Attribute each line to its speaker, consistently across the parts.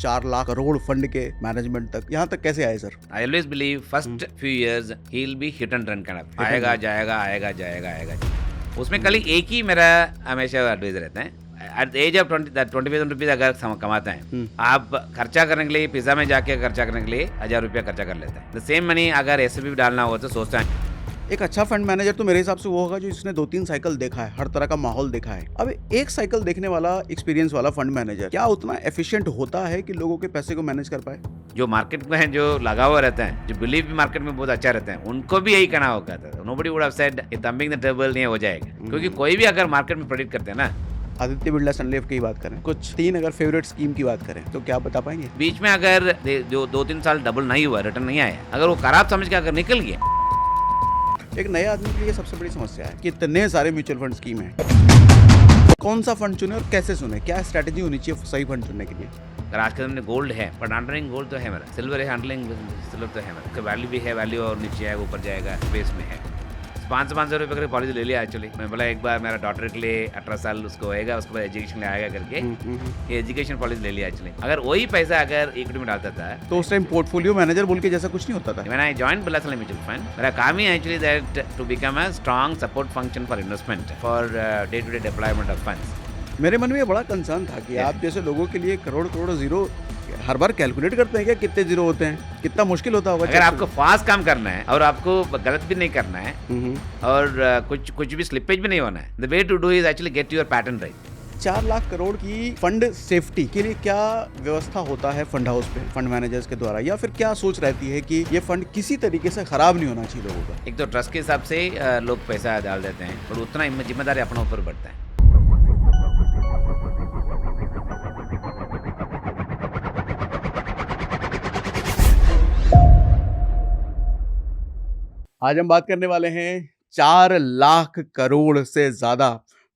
Speaker 1: 4 lakh crore fund के management तक, यहाँ तक कैसे आए sir?
Speaker 2: I always believe first few years he'll be hit and run kind of.
Speaker 1: and
Speaker 2: आएगा
Speaker 1: run.
Speaker 2: जाएगा आएगा जाएगा आएगा उसमें कल एक ही मेरा हमेशा एडवाइस रहता है, at the age of 20,000 rupees अगर कमाते हैं आप खर्चा करने के लिए पिज्जा में जाके खर्चा करने के लिए 1,000 रुपया खर्चा कर लेते हैं। द सेम मनी अगर एसआईपी डालना हो तो सोचते हैं।
Speaker 1: एक अच्छा फंड मैनेजर तो मेरे हिसाब से वो होगा जो इसने 2-3 साइकिल देखा है, हर तरह का माहौल देखा है। अब एक साइकिल देखने वाला एक्सपीरियंस वाला फंड मैनेजर क्या उतना एफिशिएंट होता है कि लोगों के पैसे को मैनेज कर पाए?
Speaker 2: जो मार्केट में जो लगा हुआ रहता है, जो बिलीव भी मार्केट में बहुत अच्छा रहता है, उनको भी यही कहना होगा था, नोबडी वुड हैव सेड ये थंबिंग द टेबल नहीं हो जाएगा, क्योंकि कोई भी अगर मार्केट में प्रेडिक्ट करते हैं ना।
Speaker 1: आदित्य बिरला सन लाइफ की बात करें, कुछ 3 अगर फेवरेट स्कीम की बात करें तो क्या आप बता पाएंगे?
Speaker 2: बीच में अगर जो 2-3 साल डबल नहीं हुआ, रिटर्न नहीं आया, अगर वो खराब समझ के अगर निकल गया।
Speaker 1: एक नए आदमी के लिए सबसे बड़ी समस्या है कि इतने सारे म्यूचुअल फंड स्कीम हैं, कौन सा फंड चुने और कैसे चुने, क्या स्ट्रैटेजी होनी चाहिए सही फंड चुनने के लिए?
Speaker 2: अगर आज के दिन गोल्ड है, बट अंडरलाइंग गोल्ड तो है मेरा, सिल्वर है, अंडरलाइंग सिल्वर तो है मेरा, वैल्यू भी है, वैल्यू और नीचे आएगा ऊपर जाएगा, बेस में है। 500 रुपये करके पॉलिसी ले लिया एक्चुअली। मैं बोला एक बार मेरा डॉटर के लिए 18 साल उसको होएगा, उसके बाद एजुकेशन ले आएगा करके ये एजुकेशन पॉलिसी ले लिया एक्चुअली। अगर वही पैसा अगर इक्विटी में डालता था
Speaker 1: तो उस टाइम पोर्टफोलियो मैनेजर बोल के जैसा कुछ नहीं होता था।
Speaker 2: When I joined Birla Sun Life mutual fund, मेरा काम ही actually that to become a strong support function for investment for day to day deployment of funds.
Speaker 1: मेरे मन में ये बड़ा कंसर्न था कि आप जैसे लोगों के लिए करोड़ करोड़ जीरो हर बार कैलकुलेट करते हैं क्या कितने जीरो होते हैं, कितना मुश्किल होता होगा?
Speaker 2: अगर आपको फास्ट काम करना है और आपको गलत भी नहीं करना है और कुछ भी स्लिपेज भी नहीं होना है, the way to do is actually get your pattern right.
Speaker 1: 4 lakh crore की फंड सेफ्टी के लिए क्या व्यवस्था होता है फंड हाउस पे फंड मैनेजर्स के द्वारा, या फिर क्या सोच रहती है कि ये फंड किसी तरीके से खराब नहीं होना चाहिए लोगों का?
Speaker 2: एक तो ट्रस्ट के हिसाब से लोग पैसा डाल देते हैं और उतना जिम्मेदारी अपने ऊपर बढ़ता है।
Speaker 1: आज हम बात करने वाले हैं 4 लाख करोड़ से ज्यादा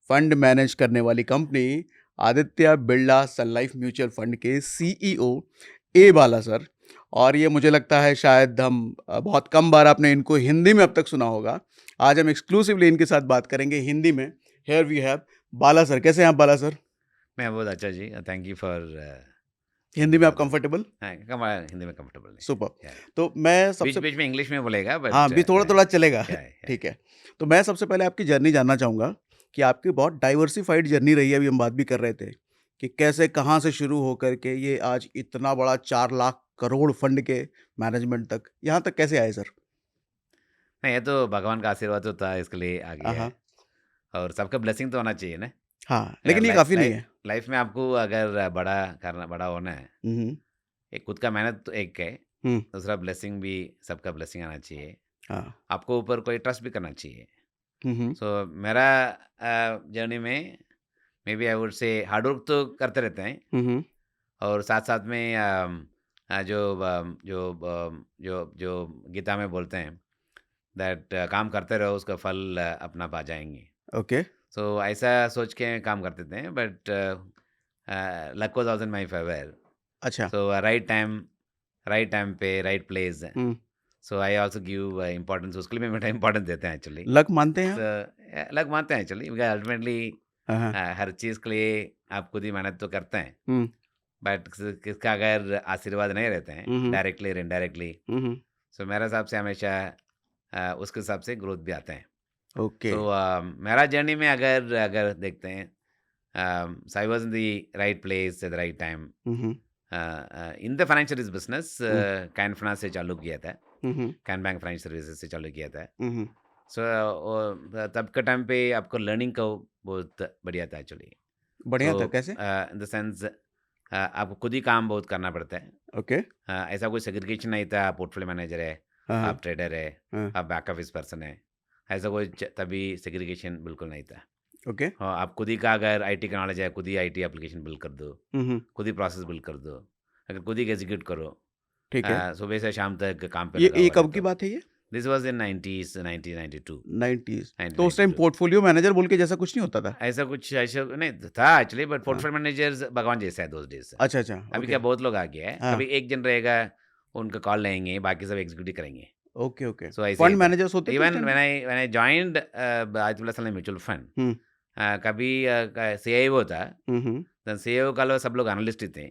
Speaker 1: फंड मैनेज करने वाली company Aditya Birla Sun Life mutual fund के सीईओ ए बाला सर। और ये मुझे लगता है शायद हम बहुत कम बार आपने इनको हिंदी में अब तक सुना होगा। आज हम एक्सक्लूसिवली इनके साथ बात करेंगे हिंदी में। Here we have Bala sir. कैसे हैं आप बाला सर?
Speaker 2: मैं बहुत अच्छा जी, थैंक यू फॉर।
Speaker 1: हिंदी में आप कंफर्टेबल?
Speaker 2: हिंदी में कंफर्टेबल नहीं।
Speaker 1: सुपर। तो मैं सबसे
Speaker 2: बीच में इंग्लिश में बोलेगा, बट
Speaker 1: हाँ भी थोड़ा थोड़ा चलेगा।
Speaker 2: yeah.
Speaker 1: ठीक है। तो मैं सबसे पहले आपकी जर्नी जानना चाहूँगा कि आपकी बहुत डाइवर्सिफाइड जर्नी रही है। अभी हम बात भी कर रहे थे कि कैसे कहाँ से शुरू होकर के ये आज इतना बड़ा 4 लाख करोड़ फंड के मैनेजमेंट तक, यहाँ तक कैसे आए सर?
Speaker 2: नहीं, ये तो भगवान का आशीर्वाद तो था, इसके लिए आ गया है। और सबका ब्लेसिंग तो होना चाहिए ना।
Speaker 1: हाँ, लेकिन ये काफी नहीं है
Speaker 2: लाइफ में। आपको अगर बड़ा होना है, एक खुद का मेहनत तो एक है, दूसरा ब्लेसिंग भी, सबका ब्लेसिंग आना चाहिए। आपको ऊपर कोई ट्रस्ट भी करना चाहिए। सो मेरा जर्नी में maybe I would say hard work तो करते रहते हैं और साथ साथ में जो जो जो जो गीता में बोलते हैं दैट काम करते रहो, उसका फल अपना पा जाएंगे।
Speaker 1: ओके।
Speaker 2: सो ऐसा सोच के काम करते थे, but luck was also in my favour.
Speaker 1: अच्छा।
Speaker 2: सो राइट टाइम पे right place. So I also give importance, उसके लिए मैं इम्पोर्टेंस देते हैं एक्चुअली।
Speaker 1: लक मानते हैं?
Speaker 2: लक मानते हैं एक्चुअली, बिकॉज अल्टीमेटली हर चीज़ के लिए आप खुद ही मेहनत तो करते हैं, बट किसका अगर आशीर्वाद नहीं रहते हैं डायरेक्टली और इनडायरेक्टली, सो मेरे हिसाब से हमेशा उसके हिसाब से ग्रोथ भी आते हैं।
Speaker 1: ओके।
Speaker 2: तो मेरा जर्नी में अगर देखते हैं, I was in the right place at the right time in the financial business. Can finance से चालू किया था, कैन बैंक फाइनेंशियल सर्विसेज से चालू किया था। सो तब के टाइम पे आपको लर्निंग का बहुत बढ़िया था एक्चुअली।
Speaker 1: बढ़िया था कैसे?
Speaker 2: इन द सेंस आपको खुद ही काम बहुत करना पड़ता है।
Speaker 1: ओके।
Speaker 2: ऐसा कोई सेग्रीगेशन नहीं था, पोर्टफोलियो मैनेजर है, आप ट्रेडर है, आप बैक ऑफिस पर्सन है, ऐसा कोई तभी सेग्रीगेशन बिल्कुल नहीं था।
Speaker 1: ओके।
Speaker 2: आप खुद ही का अगर आईटी का नॉलेज है, खुद ही आईटी एप्लीकेशन बिल्ड कर दो, खुद ही प्रोसेस बिल्ड कर दो, अगर खुद ही एग्जीक्यूट करो,
Speaker 1: ठीक है,
Speaker 2: सुबह से शाम तक काम पे
Speaker 1: ये कब की बात है ये?
Speaker 2: This was in 1992।
Speaker 1: तो उस टाइम पोर्टफोलियो मैनेजर बोल के जैसा कुछ नहीं होता था?
Speaker 2: ऐसा कुछ ऐसा नहीं था एक्चुअली, बट पोर्टफोलियो मैनेजर्स भगवान जैसा है दोस डेज।
Speaker 1: अच्छा अच्छा।
Speaker 2: अभी क्या बहुत लोग आ गया है, अभी एक जन रहेगा, उनका कॉल लेंगे, बाकी सब एग्जीक्यूटिव करेंगे।
Speaker 1: Okay okay.
Speaker 2: So
Speaker 1: fund managers होते थे
Speaker 2: even when I joined Aditya Birla Sun Life mutual Fund, कभी सीईओ था, सीईओ का सब लोग एनालिस्ट ही थे,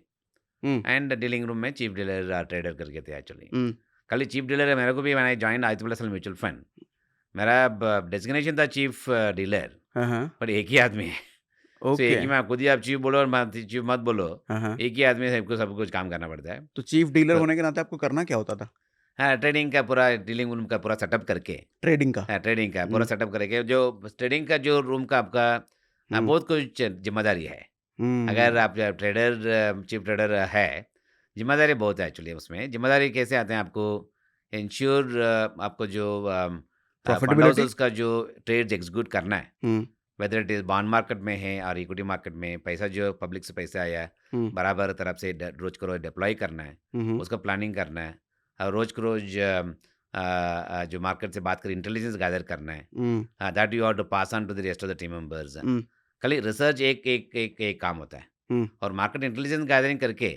Speaker 2: एंड डीलिंग रूम में चीफ डीलर ट्रेडर करके थे एक्चुअली। खाली चीफ डीलर मेरे को भी मैंने join Aditya Birla mutual fund, मेरा डेजिग्नेशन था चीफ डीलर, पर एक ही आदमी है। So, एक ही में खुद ही आप चीफ बोलो और चीफ मत बोलो, एक ही आदमी सबको सब कुछ काम करना पड़ता है।
Speaker 1: तो चीफ डीलर होने के नाते आपको करना क्या होता था?
Speaker 2: हाँ, ट्रेडिंग का पूरा डीलिंग रूम का पूरा सेटअप करके,
Speaker 1: ट्रेडिंग का?
Speaker 2: हाँ, ट्रेडिंग का पूरा सेटअप करके, जो ट्रेडिंग का जो रूम का आपका बहुत कुछ जिम्मेदारी है। अगर आप ट्रेडर चीफ ट्रेडर है, जिम्मेदारी बहुत है एक्चुअली। उसमें जिम्मेदारी कैसे आते हैं, आपको इंश्योर आपको जो फंडाउसेस का जो ट्रेड एग्जीक्यूट करना है, weather it is bond market में है और इक्विटी मार्केट में, पैसा जो पब्लिक से पैसा आया बराबर तरफ से रोज को रोज डिप्लॉय करना है, उसका प्लानिंग करना है, और रोज को रोज जो मार्केट से बात करें इंटेलिजेंस गैदर करना है, that you have to pass on to the rest of the team members. खाली रिसर्च एक काम होता है, और मार्केट इंटेलिजेंस गैदरिंग करके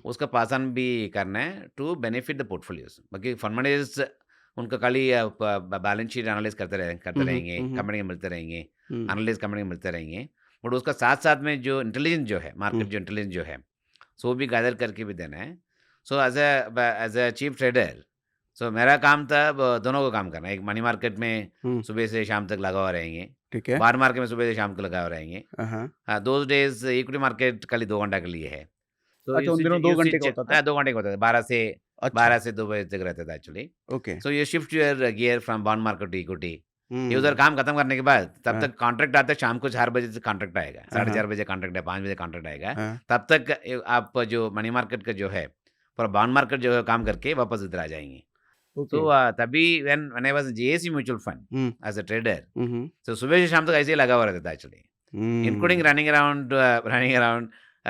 Speaker 2: उसका पास ऑन भी करना है टू बेनिफिट द पोर्टफोलियोज। बाकी फंड मैनेजर्स उनका खाली बैलेंस शीट एनालाइज करते रहेंगे, कंपनी मिलते रहेंगे, एनालिस कंपनी मिलते रहेंगे, बट उसका साथ साथ में जो इंटेलिजेंस जो है, मार्केट जो इंटेलिजेंस जो है, सो भी गैदर करके भी देना है। So as a chief trader, so मेरा काम था दोनों को काम करना। एक मनी मार्केट में सुबह से शाम तक लगा हुआ रहेंगे,
Speaker 1: ठीक है,
Speaker 2: बाहर मार्केट में सुबह से शाम को लगा हुआ रहेंगे। दो डेज इक्विटी मार्केट खाली 2 घंटा के लिए है।
Speaker 1: अच्छा, उन दिनों 2 घंटे का होता था?
Speaker 2: 2 घंटे का होता था, 12 से 2 बजे तक रहता था actually.
Speaker 1: Okay,
Speaker 2: so you shift your gear from bond market to equity. ये उधर काम खत्म करने के बाद तब तक कॉन्ट्रैक्ट आता है, शाम को 4 बजे से कॉन्ट्रैक्ट आएगा, 4:30 बजे कॉन्ट्रैक्ट है, 5 बजे कॉन्ट्रैक्ट आएगा। तब तक आप जो मनी मार्केट का जो है पूरा बॉन्ड मार्केट जो है काम करके वापस इधर आ जाएंगे। तो तभी when I was JAC mutual fund as a trader, तो सुबह से शाम तक ऐसे ही लगा हुआ रहता था actually, including running around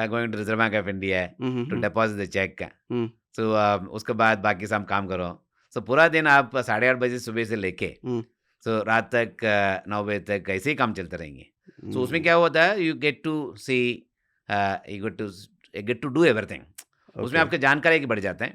Speaker 2: going to Reserve Bank of India to deposit the cheque. So उसके बाद बाकी सब काम करो। सो पूरा दिन आप 8:30 बजे सुबह से लेके सो रात तक 9 बजे तक ऐसे ही काम चलते रहेंगे। सो उसमें क्या होता है, you get to see, you get to do everything. उसमें आपके जानकारी बढ़ जाते हैं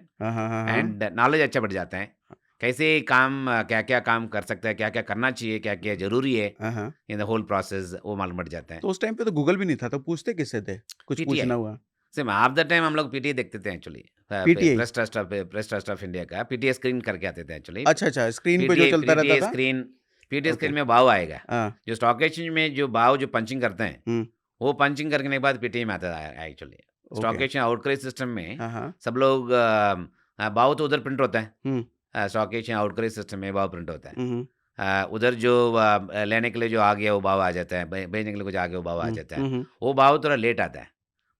Speaker 2: एंड नॉलेज अच्छा बढ़ जाता है, कैसे काम क्या क्या काम कर सकता है, क्या क्या करना चाहिए, क्या क्या जरूरी है इन द होल प्रोसेस, वो मालूम पड़ जाता है।
Speaker 1: तो उस टाइम पे तो गूगल भी नहीं था, तो पूछते किससे थे? कुछ पूछना हुआ?
Speaker 2: सेम हाफ द टाइम हम लोग पीटीए देखते थे actually, press trust of India का पीटीए स्क्रीन करके आते थे एक्चुअली।
Speaker 1: अच्छा, स्क्रीन पे जो चलता रहता था,
Speaker 2: पीटीए स्क्रीन में भाव आएगा, जो स्टॉक एक्सचेंज में जो भाव जो पंचिंग करते हैं, वो पंचिंग करने के बाद पीटीए में आता है एक्चुअली। स्टॉक एक्सचेंज आउटक्राइज सिस्टम में सब लोग भाव तो उधर प्रिंट होता है, स्टॉक एक्सचेंज आउटक्राइज सिस्टम में भाव प्रिंट होता है, उधर जो लेने के लिए जो आ गया वो भाव आ जाता है, भेजने के लिए कुछ आ गया वो भाव आ जाता है। वो भाव थोड़ा लेट आता है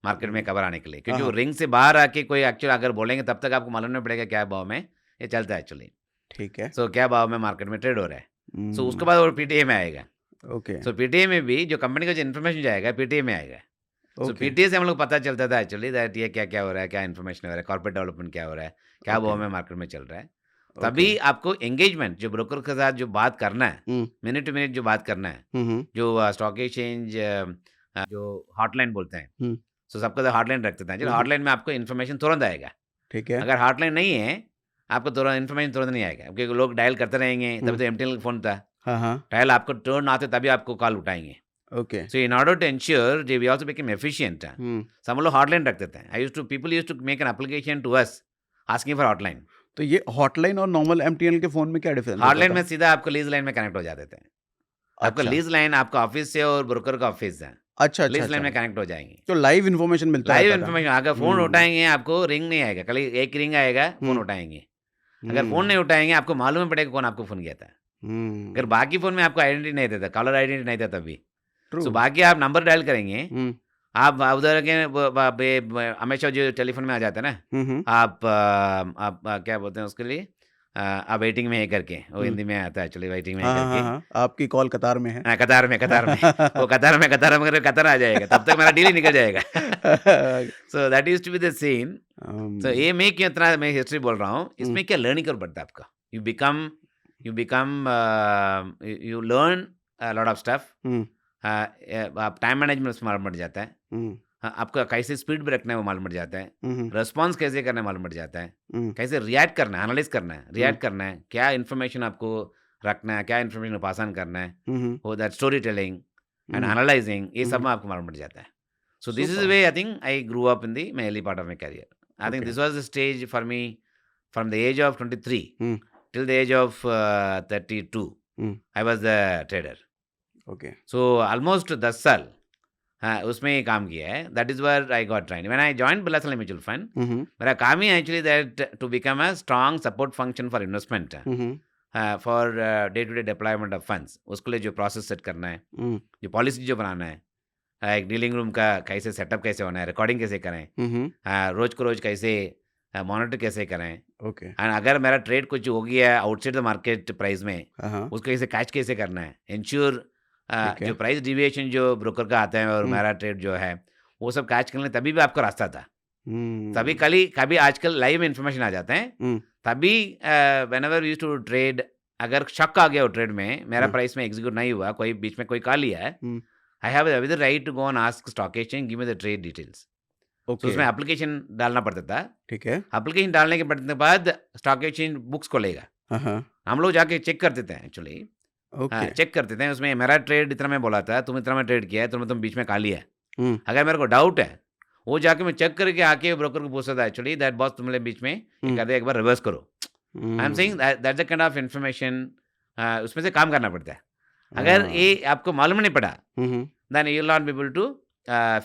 Speaker 2: मार्केट में कवर आने के लिए, क्योंकि वो रिंग से बाहर आके कोई एक्चुअल अगर बोलेंगे तब तक आपको मालूम नहीं पड़ेगा क्या भाव में ये चलता है एक्चुअली।
Speaker 1: ठीक है,
Speaker 2: सो क्या भाव में मार्केट में ट्रेड हो रहा है। सो उसके बाद वो पीटीए में आएगा।
Speaker 1: ओके,
Speaker 2: सो पीटीए में भी जो कंपनी का जो इन्फॉर्मेशन जाएगा पीटीए में आएगा। सो पीटीए से हम लोग पता चलता था एक्चुअली दैट ये क्या क्या हो रहा है, क्या इन्फॉर्मेशन हो रहा है, कॉर्पोरेट डेवलपमेंट क्या हो रहा है, क्या भाव में मार्केट में चल रहा है। तभी आपको एंगेजमेंट जो ब्रोकर के साथ जो बात करना है, मिनट टू मिनट जो बात करना है, जो स्टॉक एक्सचेंज जो हॉटलाइन बोलते हैं, सो सबका हॉटलाइन रखते हैं। हॉटलाइन में आपको इन्फॉर्मेशन तुरंत आएगा।
Speaker 1: ठीक है,
Speaker 2: अगर हॉटलाइन नहीं है आपको तुरंत इन्फॉर्मेशन तुरंत नहीं आएगा, क्योंकि लोग डायल करते रहेंगे। तभी तो एमटीएल फोन था, डायल आपको टर्न आते तभी आपको कॉल उठाएंगे।
Speaker 1: Okay,
Speaker 2: so in order to ensure they we also become efficient, सब लोग हॉटलाइन रखते थे। People used to make an application to us asking for hotline.
Speaker 1: तो ये हॉटलाइन और नॉर्मल एमटीएनएल के फोन में क्या डिफरेंस?
Speaker 2: हॉटलाइन में सीधा आपको लीज लाइन में कनेक्ट हो जाते थे। आपका लीज लाइन आपका ऑफिस से और ब्रोकर का ऑफिस है,
Speaker 1: अच्छा,
Speaker 2: लीज लाइन में कनेक्ट हो जाएंगे।
Speaker 1: तो लाइव इन्फॉर्मेशन मिलता है,
Speaker 2: लाइव इन्फॉर्मेशन। अगर फोन उठाएंगे आपको रिंग नहीं आएगा, कल एक रिंग आएगा, फोन उठाएंगे। अगर फोन नहीं उठाएंगे आपको मालूम पड़ेगा कौन आपको फोन किया था। अगर बाकी फोन में आपको आइडेंटिटी नहीं देता, कॉलर आइडेंटिटी नहीं था तभी, तो बाकी आप नंबर डायल करेंगे, आप उधर के हमेशा जो टेलीफोन में आ जाता है ना, आप क्या बोलते हैं उसके लिए, आप वेटिंग में है करके, वो हिंदी में आता है एक्चुअली, वेटिंग में है करके, आपकी
Speaker 1: कॉल कतार में है,
Speaker 2: कतार में वो कतार आ जाएगा, तब तक मेरा डील ही निकल जाएगा। So that used to be the scene. So ये मैं क्यों इतना मैं हिस्ट्री बोल रहा हूँ, इसमें क्या लर्निंग कर बढ़ता है आपका, you learn lot of stuff. आप टाइम मैनेजमेंट मालूम पड़ जाता है, आपका कैसे स्पीड भी रखना है वो मालूम पड़ जाता है, रिस्पॉन्स कैसे करना है मालूम पड़ जाता है, कैसे रिएक्ट करना है, एनालाइज करना है, रिएक्ट करना है, क्या इन्फॉर्मेशन आपको रखना है, क्या इन्फॉर्मेशन पास ऑन करना है, वो that story telling and analysing, ये सब में आपको मालूम पड़ जाता है। So this is the
Speaker 1: Super.
Speaker 2: way I think I grew up in my early part of my career. I think
Speaker 1: Okay.
Speaker 2: this was the stage for me from the age of 23
Speaker 1: Hmm.
Speaker 2: till the age of 32.
Speaker 1: Hmm.
Speaker 2: I was the trader.
Speaker 1: Okay.
Speaker 2: So almost 10 साल हाँ उसमें ही काम किया है. That is where I got trained. When I joined Birla Sun Life Mutual Fund,
Speaker 1: Mm-hmm.
Speaker 2: मेरा काम ही actually that to become a strong support function for investment.
Speaker 1: Mm-hmm.
Speaker 2: For day to day deployment of funds. उसके लिए जो process set करना है,
Speaker 1: Mm.
Speaker 2: जो policy जो बनाना है, एक डीलिंग रूम का कैसे सेटअप कैसे होना है, रिकॉर्डिंग कैसे करें,
Speaker 1: Mm-hmm.
Speaker 2: रोज को रोज कैसे मॉनिटर कैसे करें,
Speaker 1: Okay.
Speaker 2: एंड अगर मेरा ट्रेड कुछ हो गया आउटसाइड द मार्केट प्राइस में,
Speaker 1: Uh-huh.
Speaker 2: उसको कैसे कैच कैसे करना है, इंश्योर
Speaker 1: ठीक है।
Speaker 2: जो प्राइस डिविएशन जो ब्रोकर का आता है और मेरा ट्रेड जो है वो सब कैच करने तभी भी आपको रास्ता था. तभी कभी आजकल लाइव में इंफॉर्मेशन आ जाते हैं. तभी व्हेनेवर यूज्ड टू ट्रेड, अगर शक आ गया हो ट्रेड में, मेरा प्राइस में एग्जीक्यूट नहीं हुआ, कोई बीच में कोई कॉल लिया है, I have the right to go and ask stock exchange give me the trade details. तो उसमें एप्लीकेशन डालना पड़ता था.
Speaker 1: ठीक है.
Speaker 2: एप्लीकेशन डालने के पड़ने के बाद स्टॉक एक्सचेंज बुक्स को लेगा. हम लोग जाके चेक करते थे एक्चुअली. चेक करते थे उसमें मेरा ट्रेड इतना में बोला था, तुम इतना में ट्रेड किया है, तुम बीच में काली है. अगर मेरे को डाउट है वो जाके मैं चेक करके आके ब्रोकर को पूछता था एक्चुअली दैट बॉस तुमने बीच में कहते एक बार रिवर्स करो. आई am saying that's the kind of information. उसमें से काम करना पड़ता है. अगर ये आपको मालूम नहीं पड़ा then you will not be able to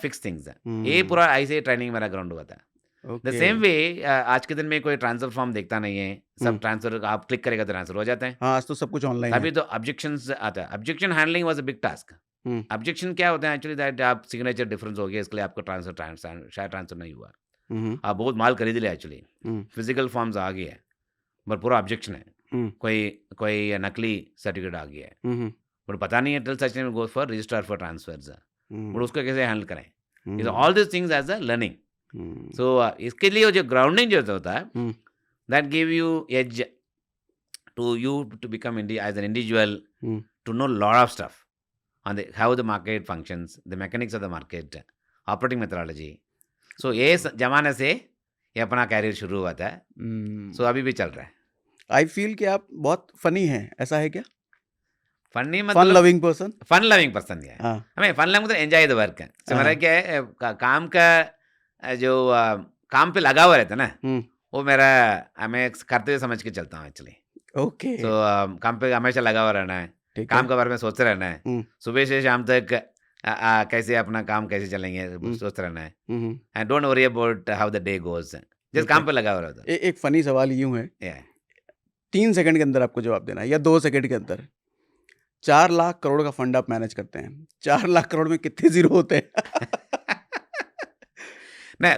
Speaker 2: fix things. ये पूरा ऐसे ट्रेनिंग मेरा ग्राउंड हुआ था. द सेम वे आज के दिन में कोई ट्रांसफर फॉर्म देखता नहीं है, सब ट्रांसफर आप क्लिक करेगा तो ट्रांसफर हो जाते हैं.
Speaker 1: हाँ, आज तो सब कुछ ऑनलाइन
Speaker 2: अभी तो ऑब्जेक्शंस आता है. Objection handling was a big task. Objection क्या होता है एक्चुअली दैट आप सिग्नेचर डिफरेंस हो गया इसके लिए आपको ट्रांसफर शायद ट्रांसफर नहीं हुआ. आप बहुत माल खरीद लिया एक्चुअली, फिजिकल फॉर्म्स आ गया है बट पूरा ऑब्जेक्शन है. कोई नकली सर्टिफिकेट आ गया है बट पता नहीं है till such time go for registrar for transfers. But उसको कैसे हैंडल करें, all this things as a learning. So इसके लिए जो ग्राउंडिंग जो होता है that give you as to you to become as an individual to know lot of stuff on how the market functions, the mechanics of the market, operating methodology. So ये जमाने से ये अपना कैरियर शुरू हुआ था. So अभी भी चल रहा है.
Speaker 1: आई फील कि आप बहुत फनी हैं, ऐसा है क्या?
Speaker 2: फनी
Speaker 1: फन
Speaker 2: मतलब
Speaker 1: loving person.
Speaker 2: Fun loving person है. हमें फन लविंग मतलब एंजॉय द वर्क है. So मेरा क्या है काम का जो काम पे लगा हुआ रहता है ना, वो मेरा हमें करते हुए समझ के चलता हूँ एक्चुअली.
Speaker 1: ओके.
Speaker 2: So काम पे हमेशा लगा हुआ रहना है, काम के बारे में सोचते रहना है, सुबह से शाम तक कैसे अपना काम कैसे चलेंगे सोचते रहना है. And don't worry about how the day goes, just काम पे लगा हुआ रहता है.
Speaker 1: एक फनी सवाल यूं है, 3 सेकंड के अंदर आपको जवाब देना है या 2 सेकंड के अंदर. 4 लाख करोड़ का फंड आप मैनेज करते हैं, 4 लाख करोड़ में कितने जीरो होते हैं?
Speaker 2: No,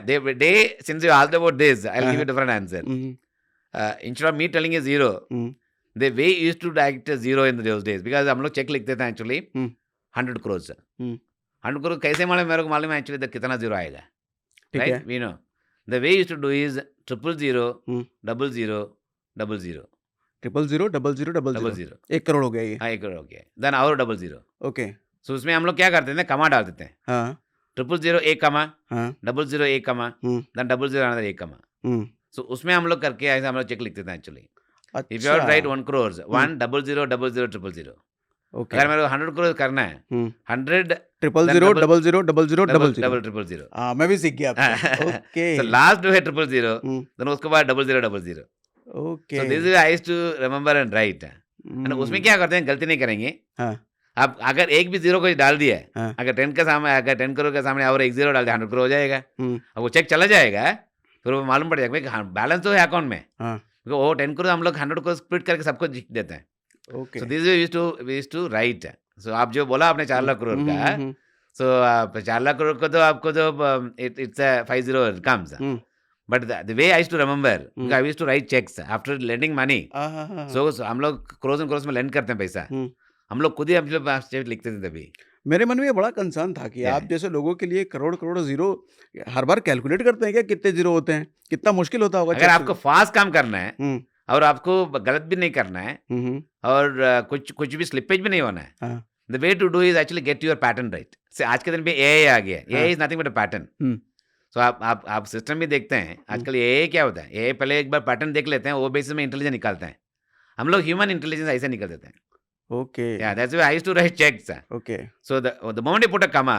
Speaker 2: since you asked about this, I'll give you a different answer. Instead of me telling a zero, the way you used to write a zero in those days, because हम लोग check लिखते थे actually 100 crore से. 100 करोड़ कैसे मालूम मेरे को मालूम है एक्चुअली कितना जीरो आएगा. Right, we know the way used to do is 000 0000
Speaker 1: 000 1 crore हो गया ये.
Speaker 2: हाँ 1 करोड़ हो गया. देन और 00.
Speaker 1: ओके.
Speaker 2: सो उसमें हम लोग क्या करते थे, कमा डालते थे.
Speaker 1: हाँ
Speaker 2: 000 1 कमा,
Speaker 1: हाँ
Speaker 2: 00 1 कमा, देन 00 अनदर 1 कमा. सो उसमें हम लोग करके ऐसे हम लोग चेक लिखते थे actually. If you are right 1 crore, 1 00 00 000.
Speaker 1: Okay.
Speaker 2: अगर मेरे को 100 crore करना है, 100
Speaker 1: 000 00 00
Speaker 2: 000.
Speaker 1: हाँ, मैं भी सीख गया आपसे. ओके.
Speaker 2: So last जो है 000, then उसके बाद 0000.
Speaker 1: Okay.
Speaker 2: So this is I used to remember and write. And उसमें क्या करते हैं, गलती नहीं करेंगे.
Speaker 1: हाँ
Speaker 2: आप अगर एक भी जीरो को डाल दिया है,
Speaker 1: हाँ.
Speaker 2: अगर 10 करोड़ के सामने और एक जीरो डाल दिया 100 करोड़ हो जाएगा. अब वो चेक चला जाएगा, फिर वो मालूम पड़ जाएगा बैलेंस तो है अकाउंट में.
Speaker 1: हाँ.
Speaker 2: वो 10 करोड़ हम लोग 100 को स्प्लिट करके सबको देते हैं.
Speaker 1: Okay.
Speaker 2: So this is we used to write. So आप जो बोला आपने 4 लाख करोड़ का, so 4 लाख करोड़ को तो आपको तो it's a 50 comes. But the way I used to remember, I used to write checks after lending money. So हम लोग crores and crores में lend करते हैं पैसा. हम लोग खुद ही हम लोग चेक लिखते थे तभी.
Speaker 1: मेरे मन में ये बड़ा कंसर्न था कि आप जैसे लोगों के लिए करोड़ करोड़ जीरो हर बार कैलकुलेट करते हैं क्या, कितने जीरो होते हैं, कितना मुश्किल होता होगा.
Speaker 2: अगर आपको फास्ट काम करना है और आपको गलत भी नहीं करना है और कुछ भी स्लिपेज भी नहीं होना है, the way to do is actually get your pattern right. से आज के दिन पे एआई आ गया. AI is nothing but a pattern. So आप सिस्टम भी देखते हैं आजकल एआई क्या होता है. एआई पहले एक बार पैटर्न देख लेते हैं, वो बेसिस में इंटेलिजेंस निकालते हैं. हम लोग ह्यूमन इंटेलिजेंस ऐसे निकल देते हैं.
Speaker 1: Okay.
Speaker 2: Yeah, that's why I used to write checks.
Speaker 1: Okay.
Speaker 2: So the moment you put a comma,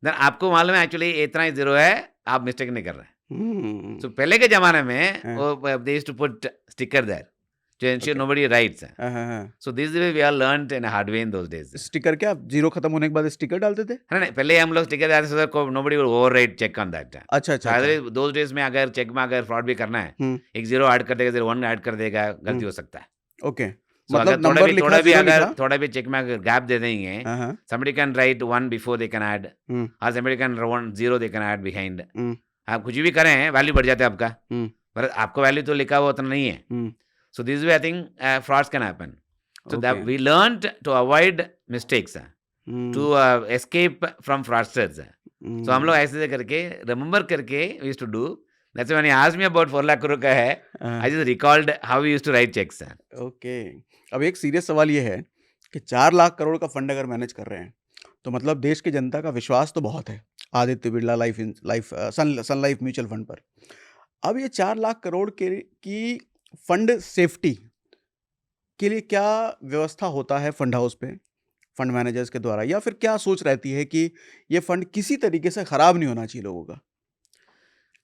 Speaker 2: then आपको मालूम है एक्चुअली इतना ही जीरो है, आप मिस्टेक नहीं कर रहे हैं। सो पहले के जमाने में वो they used to put sticker there to ensure nobody writes. So this way we are learned in hard way in those days.
Speaker 1: Sticker क्या, जीरो खत्म होने के बाद स्टिकर डालते थे?
Speaker 2: नहीं, पहले हम लोग स्टिकर डालते थे so nobody will overwrite check on that.
Speaker 1: अच्छा अच्छा अच्छा।
Speaker 2: दोस डेज में अगर चेक में अगर फ्रॉड भी करना है, एक जीरो ऐड कर देगा, 01 ऐड कर देगा, गलती हो सकता है।
Speaker 1: ओके,
Speaker 2: So,
Speaker 1: मतलब
Speaker 2: अगर
Speaker 1: नंबर लिखा, जीरो
Speaker 2: अगर
Speaker 1: लिखा।
Speaker 2: थोड़ा भी चेक में अगर गैप दे देंगे, somebody can write 1 before they can add, or somebody can write 0 they can add behind। आप कुछ भी करें वैल्यू बढ़ जाता है आपका, पर आपको वैल्यू तो लिखा हुआ उतना नहीं है। So this way I think frauds can happen। So that we learned to avoid mistakes, to escape from fraudsters। So हम लोग ऐसे करके रिमेम्बर करके we used to do। That's why when he asked me about 4 lakh crore का है, I just recalled how we used to write checks।
Speaker 1: Okay, अब एक serious सवाल ये है कि 4 लाख करोड़ का फंड अगर मैनेज कर रहे हैं, तो मतलब देश की जनता का विश्वास तो बहुत है Aditya Birla Sun Life mutual fund पर। अब ये 4 लाख करोड़ की फंड सेफ्टी के लिए क्या व्यवस्था होता है फंड हाउस पे, फंड मैनेजर्स के द्वारा, या फिर क्या सोच रहती है कि ये फंड किसी तरीके से खराब नहीं होना चाहिए लोगों का?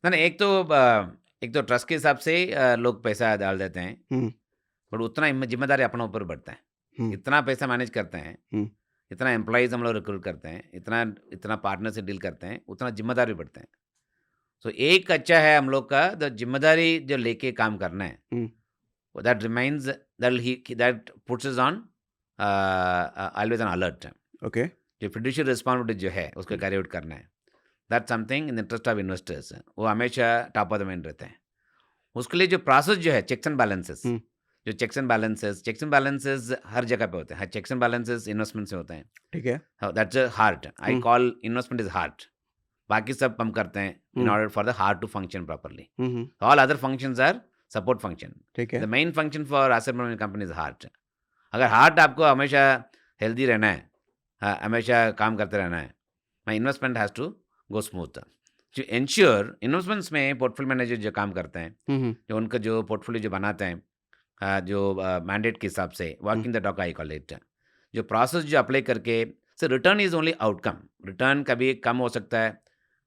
Speaker 2: नहीं, एक तो ट्रस्ट के हिसाब से लोग पैसा डाल देते हैं, पर उतना जिम्मेदारी अपने ऊपर बढ़ता है। इतना पैसा मैनेज करते हैं, इतना एम्प्लॉइज हम लोग रिक्रूट करते हैं, इतना पार्टनर से डील करते हैं, उतना जिम्मेदारी बढ़ते हैं। सो एक अच्छा है हम लोग का जिम्मेदारी जो लेके काम करना है, that remains that puts us on always on alert.
Speaker 1: Okay,
Speaker 2: जो फिड्यूशियल रिस्पॉन्सिबिलिटी जो है उसको कैरी आउट करना है, that something in interest of investors, वो हमेशा टॉप ऑफ द माइंड रहते हैं। उसके लिए जो प्रोसेस जो है चेक्स एंड बैलेंसेस, जो चेक्स एंड बैलेंसेस हर जगह पे होते हैं। चेक्स एंड बैलेंसेस इन्वेस्टमेंट से होते हैं,
Speaker 1: ठीक है।
Speaker 2: That's a heart, I call investment is heart. बाकी सब हम करते हैं in order for the heart to function properly. All other functions are support function.
Speaker 1: ठीक है।
Speaker 2: The main function for asset management company is heart. अगर heart आपको हमेशा हेल्दी रहना है, हमेशा काम करते रहना है, my investment has to go smooth. To ensure investments में पोर्टफोलियो मैनेजर जो काम करते हैं, जो उनका जो पोर्टफोलियो जो बनाते हैं, जो मैंडेट के हिसाब से walking the dog I call it, जो प्रोसेस जो अप्लाई करके, so return is only outcome. Return कभी कम हो सकता है,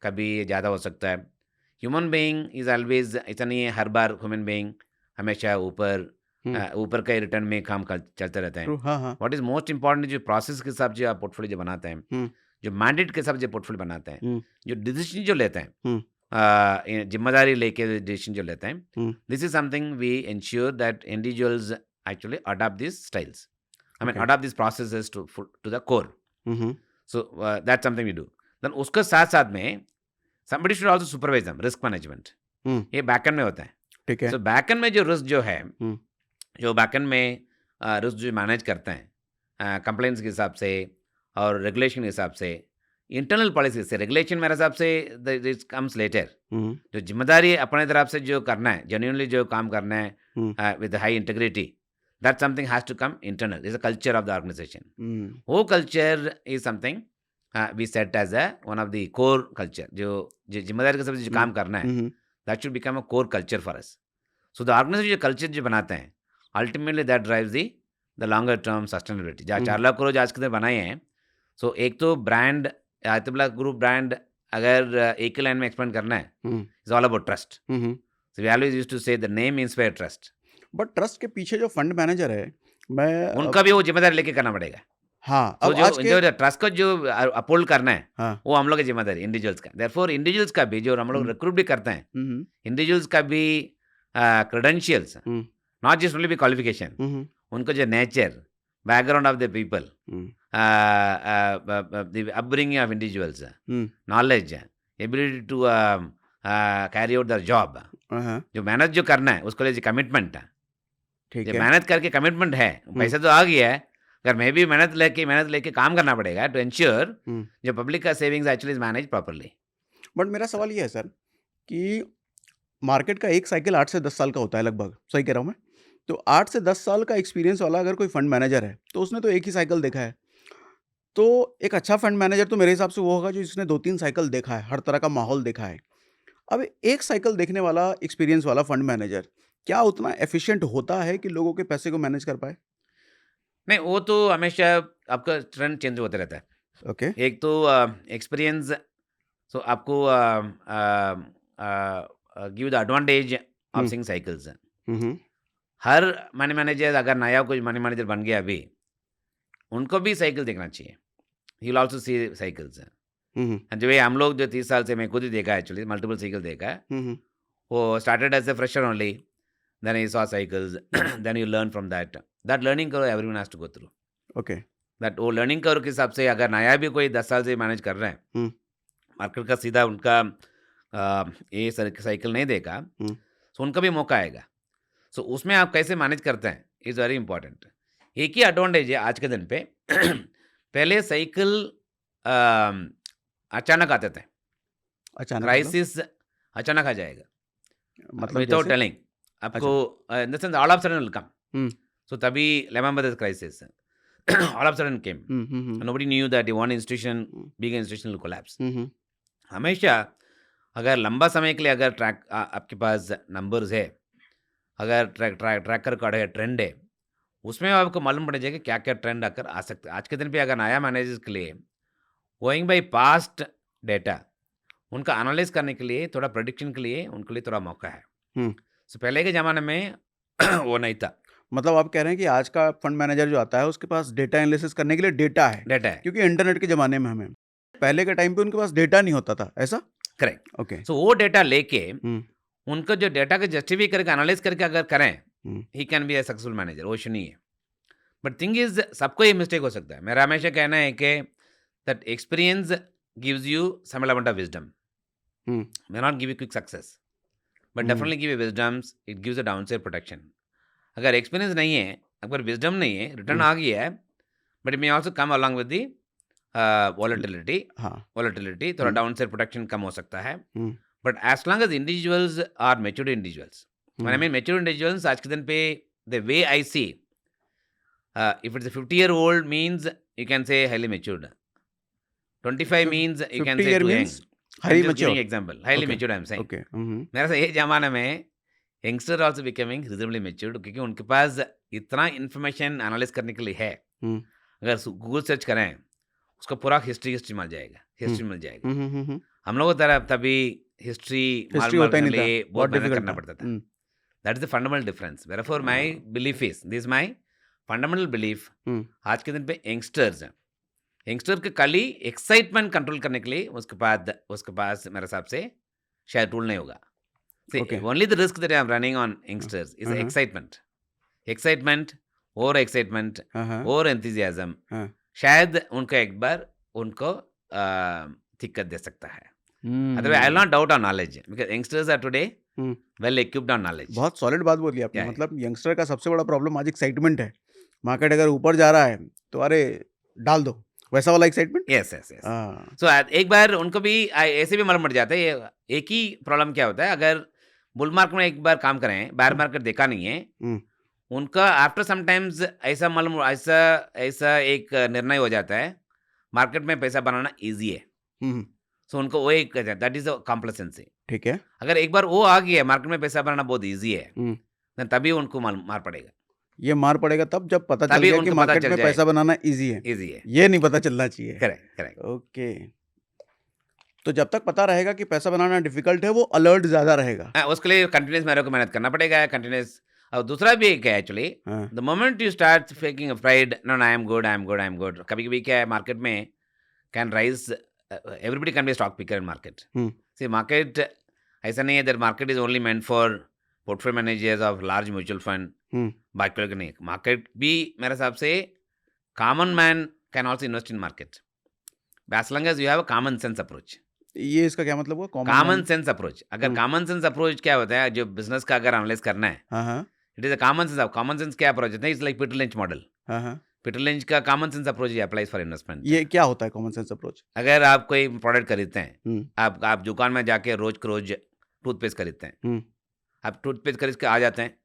Speaker 2: कभी ज़्यादा हो सकता है। ह्यूमन बीइंग इज ऑलवेज, ऐसा नहीं है हर बार ह्यूमन बीइंग हमेशा ऊपर का रिटर्न में काम चलते रहते हैं। व्हाट इज मोस्ट इंपॉर्टेंट, जो प्रोसेस के हिसाब से आप पोर्टफोलियो जो बनाते हैं, जो मैंडेट के हिसाब से पोर्टफोलियो बनाते हैं, जो डिसीजन जो लेते हैं, जिम्मेदारी लेके डिसीजन जो लेते हैं, this is something we ensure that individuals actually adopt this styles, I mean adopt this processes to the core. So that's something we do. Then उसके साथ साथ में somebody should also supervise them, risk management ये backend में होता है।
Speaker 1: ठीक है।
Speaker 2: सो बैकएंड में जो रिस्क जो है, जो बैकएंड में रिस्क जो मैनेज करते हैं कंप्लेंट्स के हिसाब से और रेगुलेशन के हिसाब से, इंटरनल पॉलिसी से, रेगुलेशन मेरे हिसाब से दिस कम्स लेटर। जो जिम्मेदारी अपने तरफ से जो करना है, जेन्युइनली जो काम करना है with high integrity, that something has to come internal, is a culture of the organisation. वो culture is something we set as one of the core culture. जो जिम्मेदारी के हिसाब से जो काम करना है, that should become a core culture for us. So the organisation जो कल्चर जो बनाते हैं, ultimately that drives the longer term sustainability. जहाँ 4 लाख करोड़ आज के दिन बनाए हैं, सो एक तो brand Aditya Birla group brand अगर एक ही लाइन में एक्सप्लेन करना है, it's all about trust. So we always used to say the name inspire trust.
Speaker 1: But trust के पीछे जो फंड मैनेजर है,
Speaker 2: उनका भी वो जिम्मेदारी लेके करना पड़ेगा।
Speaker 1: हाँ,
Speaker 2: तो जो ट्रस्ट को जो अपहोल्ड करना है, वो हम लोग की जिम्मेदारी इंडिविजुअल्स का। देयरफॉर इंडिविजुअल्स का भी, जो हम लोग रिक्रूट भी करते हैं, इंडिविजुअल्स का भी credentials, not just only qualification, उनको जो nature, background of the people, the upbringing of individuals, knowledge, ability to carry out their job, जो मेहनत जो करना है उसको लिए कमिटमेंट है।
Speaker 1: ठीक
Speaker 2: जो
Speaker 1: है।
Speaker 2: मेहनत करके कमिटमेंट है, पैसा तो आ गया है, अगर मैं भी मेहनत लेके काम करना पड़ेगा टू एंश्योर जो पब्लिक का savings actually is manage properly.
Speaker 1: But मेरा सवाल ये है सर कि मार्केट का एक साइकिल 8 से 10 साल का होता है लगभग, सही कह रहा हूँ मैं? तो 8 से 10 साल का एक्सपीरियंस वाला अगर कोई फंड मैनेजर है, तो उसने तो एक ही साइकिल देखा है। तो एक अच्छा फंड मैनेजर तो मेरे हिसाब से वो होगा जो जिसने 2-3 साइकिल देखा है, हर तरह का माहौल देखा है। अब एक साइकिल देखने वाला एक्सपीरियंस वाला फंड मैनेजर क्या उतना एफिशिएंट होता है कि लोगों के पैसे को मैनेज कर पाए?
Speaker 2: नहीं, वो तो हमेशा आपका ट्रेंड चेंज होते रहता है।
Speaker 1: ओके।
Speaker 2: एक तो एक्सपीरियंस, सो आपको give the advantage of
Speaker 1: hmm,
Speaker 2: seeing cycles.
Speaker 1: Hmm,
Speaker 2: her money manager, अगर नया कोई मनी मैनेजर बन गया अभी, उनको भी साइकिल देखना चाहिए। He will also see cycles.
Speaker 1: Hmm,
Speaker 2: जो ये हम लोग जो 30 साल से, मैं खुद ही देखा है एक्चुअली, मल्टीपल साइकिल देखा है।
Speaker 1: हुँ,
Speaker 2: वो started as a fresher only, then he saw cycles,
Speaker 1: hmm,
Speaker 2: then you learn from that. That learning करो, everyone has to go through
Speaker 1: okay.
Speaker 2: That. वो लर्निंग करो के हिसाब से, अगर नया भी कोई 10 साल से मैनेज कर रहे हैं,
Speaker 1: हुँ,
Speaker 2: मार्केट का सीधा उनका ये साइकिल नहीं देखा,
Speaker 1: हुँ,
Speaker 2: सो उनका भी मौका आएगा। सो उसमें आप कैसे मैनेज करते हैं इज़ वेरी इंपॉर्टेंट। एक ही एडवांटेज है आज के दिन पे। पहले साइकिल अचानक आते थे,
Speaker 1: अचानक मतलब?
Speaker 2: क्राइसिस अचानक आ जाएगा,
Speaker 1: मतलब
Speaker 2: विदाउट
Speaker 1: जैसे?
Speaker 2: टेलिंग आपको,
Speaker 1: अच्छा।
Speaker 2: In the sense all of sudden will come.
Speaker 1: Hmm,
Speaker 2: so तभी Lehman Brothers crisis, all of sudden came,
Speaker 1: hmm, hmm, hmm,
Speaker 2: nobody knew that one institution,
Speaker 1: hmm,
Speaker 2: big institution will collapse.
Speaker 1: Hmm, hmm,
Speaker 2: हमेशा अगर लंबा समय के लिए अगर आपके पास numbers है, अगर ट्रैकर कार्ड है, ट्रेंड है, उसमें आपको मालूम पड़ जाएगा क्या क्या ट्रेंड आकर आ सकता है। आज के दिन पे अगर नया मैनेजर्स के लिए गोइंग बाई पास्ट डेटा, उनका एनालाइज करने के लिए, थोड़ा प्रेडिक्शन के लिए उनके लिए थोड़ा मौका है।
Speaker 1: हुँ।
Speaker 2: सो पहले के ज़माने में वो नहीं था,
Speaker 1: मतलब आप कह रहे हैं कि आज का फंड मैनेजर जो आता है उसके पास डेटा एनालिसिस करने के लिए डेटा है,
Speaker 2: डेटा है।
Speaker 1: क्योंकि इंटरनेट के ज़माने में हमें पहले के टाइम पे उनके पास डेटा नहीं होता था, ऐसा?
Speaker 2: करेक्ट।
Speaker 1: ओके।
Speaker 2: सो वो डेटा लेके
Speaker 1: हुँ,
Speaker 2: उनको जो डेटा को जस्टिफाई करके एनालाइज करके अगर करें,
Speaker 1: hmm,
Speaker 2: he can be a successful manager, वो इशू नहीं है। बट थिंग इज, सबको ये मिस्टेक हो सकता है। मेरा हमेशा कहना है कि that experience gives you some element of wisdom,
Speaker 1: hmm,
Speaker 2: may not give you quick success, but
Speaker 1: hmm,
Speaker 2: definitely give you wisdoms, it gives a downside protection। अगर एक्सपीरियंस नहीं है, अगर विजडम नहीं है, रिटर्न
Speaker 1: हुँ,
Speaker 2: आ गया है, but it may also come along with the
Speaker 1: ल
Speaker 2: वॉलेटिलिटी।
Speaker 1: हाँ,
Speaker 2: वॉलेटिलिटी थोड़ा
Speaker 1: हुँ,
Speaker 2: डाउनसाइड प्रोटेक्शन कम हो सकता है।
Speaker 1: Hmm,
Speaker 2: but as long as individuals are matured individuals, when I
Speaker 1: hmm,
Speaker 2: mean matured individuals, आज के दिन पे the way I see, if it's 50-year-old means you can say highly matured, 25
Speaker 1: फिफ
Speaker 2: means you can
Speaker 1: 50
Speaker 2: say
Speaker 1: year
Speaker 2: too young.
Speaker 1: Means
Speaker 2: I am
Speaker 1: highly
Speaker 2: just giving
Speaker 1: mature?
Speaker 2: Example, highly
Speaker 1: okay,
Speaker 2: matured I am saying.
Speaker 1: Okay, hmm,
Speaker 2: मेरा से ये ज़माने में youngster also becoming reasonably matured, क्योंकि उनके पास इतना information analyse करने के लिए है।
Speaker 1: हुँ,
Speaker 2: अगर गूगल सर्च करें, उसका पूरा हिस्ट्री मिल जाएगा,
Speaker 1: हुँ,
Speaker 2: हिस्ट्री मिल जाएगा।
Speaker 1: हुँ, हुँ, हुँ, हुँ,
Speaker 2: हम लोगों की तरह तभी हिस्ट्री
Speaker 1: हिस्ट्री
Speaker 2: मालूम
Speaker 1: होता ही
Speaker 2: करने
Speaker 1: नहीं
Speaker 2: के
Speaker 1: था,
Speaker 2: लिए
Speaker 1: बहुत
Speaker 2: बहुत मेहनत
Speaker 1: डिफिकल्ट
Speaker 2: करना
Speaker 1: था।
Speaker 2: पड़ता था।
Speaker 1: Hmm,
Speaker 2: that is the fundamental difference. Therefore my belief is this, my fundamental belief,
Speaker 1: hmm,
Speaker 2: आज के दिन पे यंगस्टर के खाली एक्साइटमेंट कंट्रोल करने के लिए उसके पास मेरे हिसाब से शायद टूल नहीं होगा। See,
Speaker 1: okay,
Speaker 2: only the risk that I am running on
Speaker 1: हाँ,
Speaker 2: youngsters is
Speaker 1: हाँ, हाँ,
Speaker 2: excitement. Excitement,
Speaker 1: हाँ, हाँ,
Speaker 2: over enthusiasm,
Speaker 1: हाँ,
Speaker 2: शायद उनको एक बार उनको दिक्कत दे सकता है। Otherwise, I will
Speaker 1: hmm,
Speaker 2: not doubt on knowledge because youngsters are today
Speaker 1: hmm.
Speaker 2: well equipped on knowledge.
Speaker 1: बहुत सॉलिड बात बोली आपने।
Speaker 2: Yeah,
Speaker 1: मतलब यंगस्टर का सबसे बड़ा प्रॉब्लम आज एक्साइटमेंट है। मार्केट अगर ऊपर जा रहा है तो अरे डाल दो, वैसा वाला एक्साइटमेंट?
Speaker 2: yes, yes, yes.
Speaker 1: हाँ।
Speaker 2: So एक बार उनको भी ऐसे भी मालूम पड़ जाता है। एक ही प्रॉब्लम क्या होता है, अगर बुल मार्केट में एक बार काम करें, बेयर
Speaker 1: हुँ,
Speaker 2: मार्केट देखा नहीं है,
Speaker 1: हुँ,
Speaker 2: उनका आफ्टर सम टाइम्स ऐसा मालूम, ऐसा ऐसा एक निर्णय हो जाता है, मार्केट में पैसा बनाना ईज़ी है।
Speaker 1: हुँ, हुँ,
Speaker 2: सो उनको वो एक दैट इज़ अ कॉम्प्लेसेंसी।
Speaker 1: ठीक है।
Speaker 2: अगर एक बार वो आ गया, मार्केट में पैसा बनाना बहुत ईज़ी है,
Speaker 1: हुँ,
Speaker 2: देन तभी उनको मार पड़ेगा।
Speaker 1: ये मार पड़ेगा तब जब पता चल
Speaker 2: तभी
Speaker 1: गया कि
Speaker 2: उनको पता
Speaker 1: मार्केट
Speaker 2: चल
Speaker 1: में
Speaker 2: जाए
Speaker 1: पैसा बनाना ईज़ी है।
Speaker 2: ईज़ी है।
Speaker 1: ये नहीं पता चलना चाहिए।
Speaker 2: Correct, correct.
Speaker 1: ओके। तो जब तक पता रहेगा कि पैसा बनाना डिफ़िकल्ट है, वो अलर्ट ज़्यादा रहेगा।
Speaker 2: उसके लिए कंटिन्यूअस मेरे को मेहनत करना पड़ेगा, कंटिन्यूअस। और दूसरा भी एक है एक्चुअली,
Speaker 1: हाँ।
Speaker 2: The moment you start faking afraid, no I am good, I am good, I am good, कभी-कभी क्या है मार्केट में can rise, everybody can be a stock picker in market.
Speaker 1: Hmm,
Speaker 2: see market ऐसा नहीं है that market is only meant for portfolio managers of large mutual fund,
Speaker 1: hmm,
Speaker 2: बाकी लोग नहीं। मार्केट भी मेरे हिसाब से common man can also invest in market, as long as you have a common sense approach.
Speaker 1: ये इसका क्या मतलब हुआ? Common
Speaker 2: common
Speaker 1: man?
Speaker 2: Sense approach, अगर
Speaker 1: हुँ,
Speaker 2: कॉमन सेंस अप्रोच क्या होता है, जो बिज़नेस का अगर एनालाइज़ करना है,
Speaker 1: हाँ, हाँ,
Speaker 2: it is a common sense क्या अप्रोच होता है, it's like Peter lynch model.
Speaker 1: हाँ, हाँ।
Speaker 2: पीटर लिंच का common sense approach he applies for investment.
Speaker 1: ये क्या होता है कॉमन सेंस अप्रोच?
Speaker 2: अगर आप कोई प्रोडक्ट खरीदते हैं,
Speaker 1: हुँ,
Speaker 2: आप दुकान में जाके रोज के रोज टूथपेस्ट खरीदते हैं,
Speaker 1: हुँ,
Speaker 2: आप टूथपेस्ट खरीद के आ जाते हैं,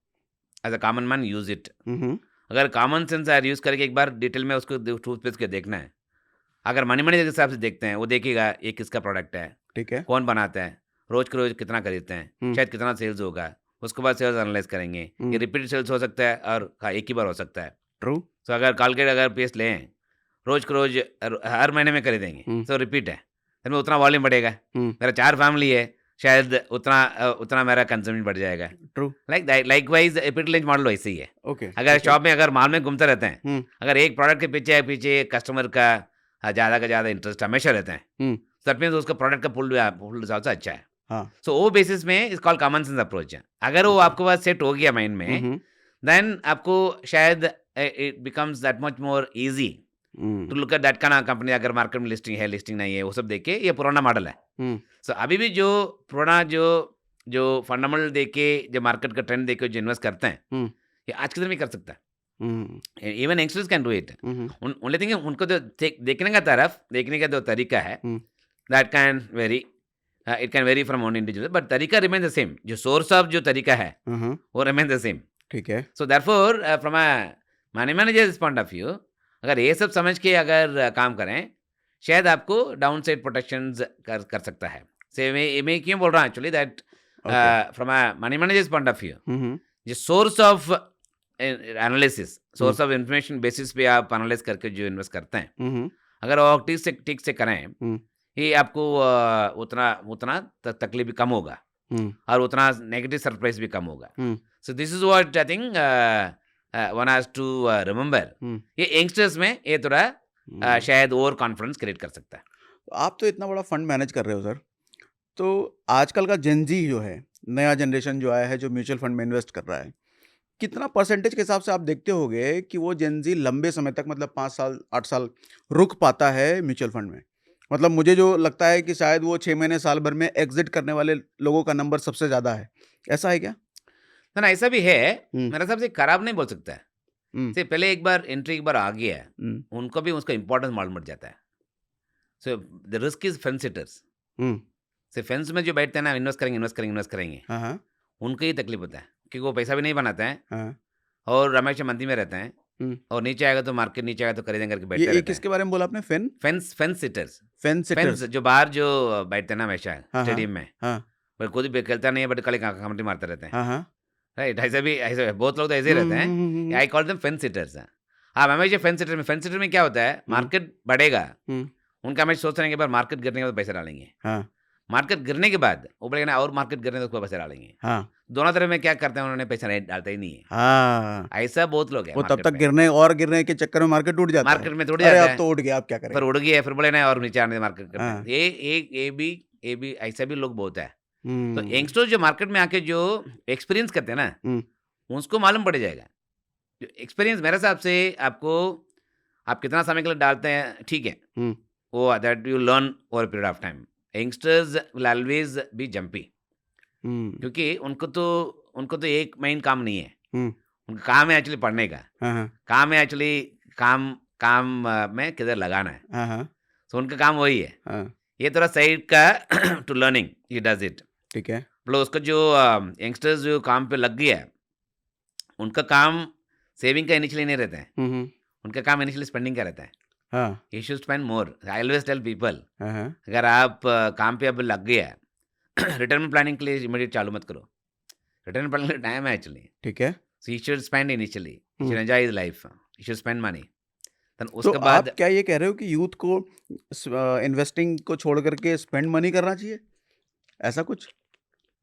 Speaker 2: as a common man use it.
Speaker 1: Hmm, hmm,
Speaker 2: अगर कॉमन सेंस यूज करके एक बार डिटेल में उसको टूथपेस्ट के देखना है, अगर मनी मनी के हिसाब से देखते हैं, वो देखेगा ये किसका प्रोडक्ट है,
Speaker 1: ठीक है।
Speaker 2: कौन बनाता है, रोज के रोज कितना खरीदते हैं,
Speaker 1: हुँ,
Speaker 2: शायद कितना सेल्स होगा, उसके बाद सेल्स एनालाइज करेंगे। ये
Speaker 1: हुँ,
Speaker 2: रिपीट सेल्स हो सकता है और एक ही बार हो सकता है।
Speaker 1: ट्रू।
Speaker 2: सो अगर कॉलगेट अगर पेस्ट लें रोज को रोज हर महीने में खरीदेंगे तो रिपीट है, फिर में उतना वॉल्यूम बढ़ेगा।
Speaker 1: हम्म,
Speaker 2: मेरा 4 फैमिली है, शायद उतना मेरा कंज्यूम बढ़ जाएगा।
Speaker 1: ट्रू,
Speaker 2: लाइक वाइज एपिटल रेंज मॉडल वैसे ही है।
Speaker 1: ओके,
Speaker 2: अगर शॉप में अगर माल में घूमते रहते हैं,
Speaker 1: हम्म,
Speaker 2: अगर एक प्रोडक्ट के पीछे पीछे कस्टमर का ज़्यादा का ज़्यादा इंटरेस्ट हमेशा रहता है,
Speaker 1: हम्म,
Speaker 2: दैट मीन्स उसका प्रोडक्ट का पुल रिजल्ट अच्छा है।
Speaker 1: हाँ,
Speaker 2: सो वो बेसिस में इस कॉल कॉमन सेंस अप्रोच है। अगर वो आपके पास सेट हो गया माइंड में,
Speaker 1: हम्म,
Speaker 2: देन आपको शायद it becomes that much more easy to look at that kind of company. अगर मार्केट में लिस्टिंग है, लिस्टिंग नहीं है, वो सब देख के ये पुराना मॉडल है। सो अभी भी जो पुराना जो फंडामेंटल देख के, जो मार्केट का ट्रेंड देख के जो इन्वेस्ट करते हैं, ये आज के दिन में कर सकता है। Even youngsters can do it. Only thing उनको जो देखने का जो तरीका है, that can very, it can very from one individual, but तरीका रिमेन द सेम। जो सोर्स ऑफ जो तरीका है वो रिमेन द सेम।
Speaker 1: ठीक है,
Speaker 2: so therefore from a money managers point of view, अगर ये सब समझ के अगर काम करें, शायद आपको डाउन साइड प्रोटेक्शन कर सकता है। से मैं क्यों बोल रहा हूँ actually that from a money managers point of view, जो source of analysis, source of information basis पे आप एनालाइज करके जो इन्वेस्ट करते हैं, अगर वो ठीक से करें, ये आपको उतना तकलीफ भी कम होगा और उतना नेगेटिव सरप्राइज भी कम होगा। So this is what I think one has to remember. ये यंगस्टर्स में ये थोड़ा शायद ओवर कॉन्फिडेंस क्रिएट कर सकता है।
Speaker 1: आप तो इतना बड़ा फंड मैनेज कर रहे हो सर, तो आजकल का जेनजी जो है, नया जनरेशन जो आया है, जो म्यूचुअल फंड में इन्वेस्ट कर रहा है, कितना परसेंटेज के हिसाब से आप देखते होगे कि वो जेनजी लंबे समय तक, मतलब 5 साल 8 साल रुक पाता है म्यूचुअल फंड में? मतलब मुझे जो लगता है कि शायद वो 6 महीने साल भर में एग्जिट करने वाले लोगों का नंबर सबसे ज़्यादा है। ऐसा है क्या?
Speaker 2: ना ऐसा भी है,
Speaker 1: हम्म,
Speaker 2: मेरे हिसाब से खराब नहीं बोल सकता है।
Speaker 1: हम्म,
Speaker 2: से पहले एक बार आ गया है, उनको भी उसका इंपॉर्टेंस मालूम पड़ जाता है। So the risk is fence seaters. से फेंस में जो बैठते हैं ना, इन्वेस्ट करेंगे,
Speaker 1: हाँ, हाँ,
Speaker 2: उनको ही तकलीफ होता है, क्योंकि वो पैसा भी नहीं बनाते हैं
Speaker 1: हाँ,
Speaker 2: और हमेशा मंदी में रहते हैं, और नीचे आएगा तो मार्केट नीचे आएगा तो खरीदेंगे करके बैठते
Speaker 1: ये
Speaker 2: रहते हैं।
Speaker 1: किसके बारे में बोला आपने?
Speaker 2: Fence seaters.
Speaker 1: फेंस
Speaker 2: फेंस जो बाहर जो बैठते हैं ना हमेशा
Speaker 1: हाँ,
Speaker 2: स्टेडियम में,
Speaker 1: हाँ,
Speaker 2: बट खुद भी खेलता नहीं है, बट खाली कमेंट्री मारते रहते हैं।
Speaker 1: हाँ, हाँ,
Speaker 2: राइट, ऐसे बहुत लोग तो ऐसे ही रहते हैं। I call them fence seaters. हाँ, हमेशा फेंस सिटर में क्या होता है, मार्केट बढ़ेगा, उनका हमेशा सोच रहे हैं कि बार मार्केट गिरने के बाद पैसे डालेंगे,
Speaker 1: हाँ,
Speaker 2: मार्केट गिरने के बाद वो बढ़ेगा ना, और मार्केट गिरने के बाद पैसे डालेंगे।
Speaker 1: हाँ,
Speaker 2: दोनों तरफ में क्या करते हैं, उन्होंने पैसा नहीं डालता ही नहीं है।
Speaker 1: हाँ,
Speaker 2: ऐसा बहुत लोग हैं
Speaker 1: वो तब
Speaker 2: मार्केट
Speaker 1: तक
Speaker 2: में।
Speaker 1: गिरने के चक्कर में मार्केट टूट जाता है।
Speaker 2: मार्केट में टूट
Speaker 1: अरे
Speaker 2: जाता
Speaker 1: अब
Speaker 2: है,
Speaker 1: तो उठ गया, आप क्या
Speaker 2: फिर
Speaker 1: करेंगे?
Speaker 2: उड़ गया, फिर बोले ना और नीचे आने मार्केट करते
Speaker 1: हाँ,
Speaker 2: हैं। ये भी ऐसा भी लोग बहुत है। तो
Speaker 1: हम्म,
Speaker 2: यंगस्टर्स जो मार्केट में आके जो एक्सपीरियंस करते हैं ना,
Speaker 1: हम्म,
Speaker 2: उसको मालूम पड़ जाएगा। जो एक्सपीरियंस मेरे हिसाब से आपको, आप कितना समय के लिए डालते हैं ठीक है,
Speaker 1: हम्म,
Speaker 2: वो that you learn over period of time. Youngsters will always be jumpy, क्योंकि उनको तो एक मेन काम नहीं है, उनका काम है एक्चुअली पढ़ने का,
Speaker 1: हाँ, हाँ,
Speaker 2: काम है एक्चुअली काम में किधर लगाना है।
Speaker 1: हाँ, हाँ,
Speaker 2: सो उनका काम वही है।
Speaker 1: हाँ,
Speaker 2: ये थोड़ा साइड का टू लर्निंग ही डज इट।
Speaker 1: ठीक है,
Speaker 2: मतलब उसका जो यंगस्टर्स जो काम पे लग गया है, उनका काम सेविंग का इनिशियली नहीं रहता है, उनका काम इनिशियली स्पेंडिंग का रहता है।
Speaker 1: हाँ,
Speaker 2: you should spend more. I always tell people,
Speaker 1: हाँ, हाँ,
Speaker 2: अगर आप काम पे अब लग गया, रिटर्न प्लानिंग के लिए इमीडिएट चालू मत करो। रिटर्न प्लानिंग का टाइम है एक्चुअली।
Speaker 1: ठीक है।
Speaker 2: So you should spend initially, you should enjoy his life, you should spend money. Then
Speaker 1: तो
Speaker 2: उसके
Speaker 1: आप
Speaker 2: बाद
Speaker 1: क्या ये कह रहे हो कि यूथ को इन्वेस्टिंग को छोड़ करके स्पेंड मनी करना चाहिए? ऐसा कुछ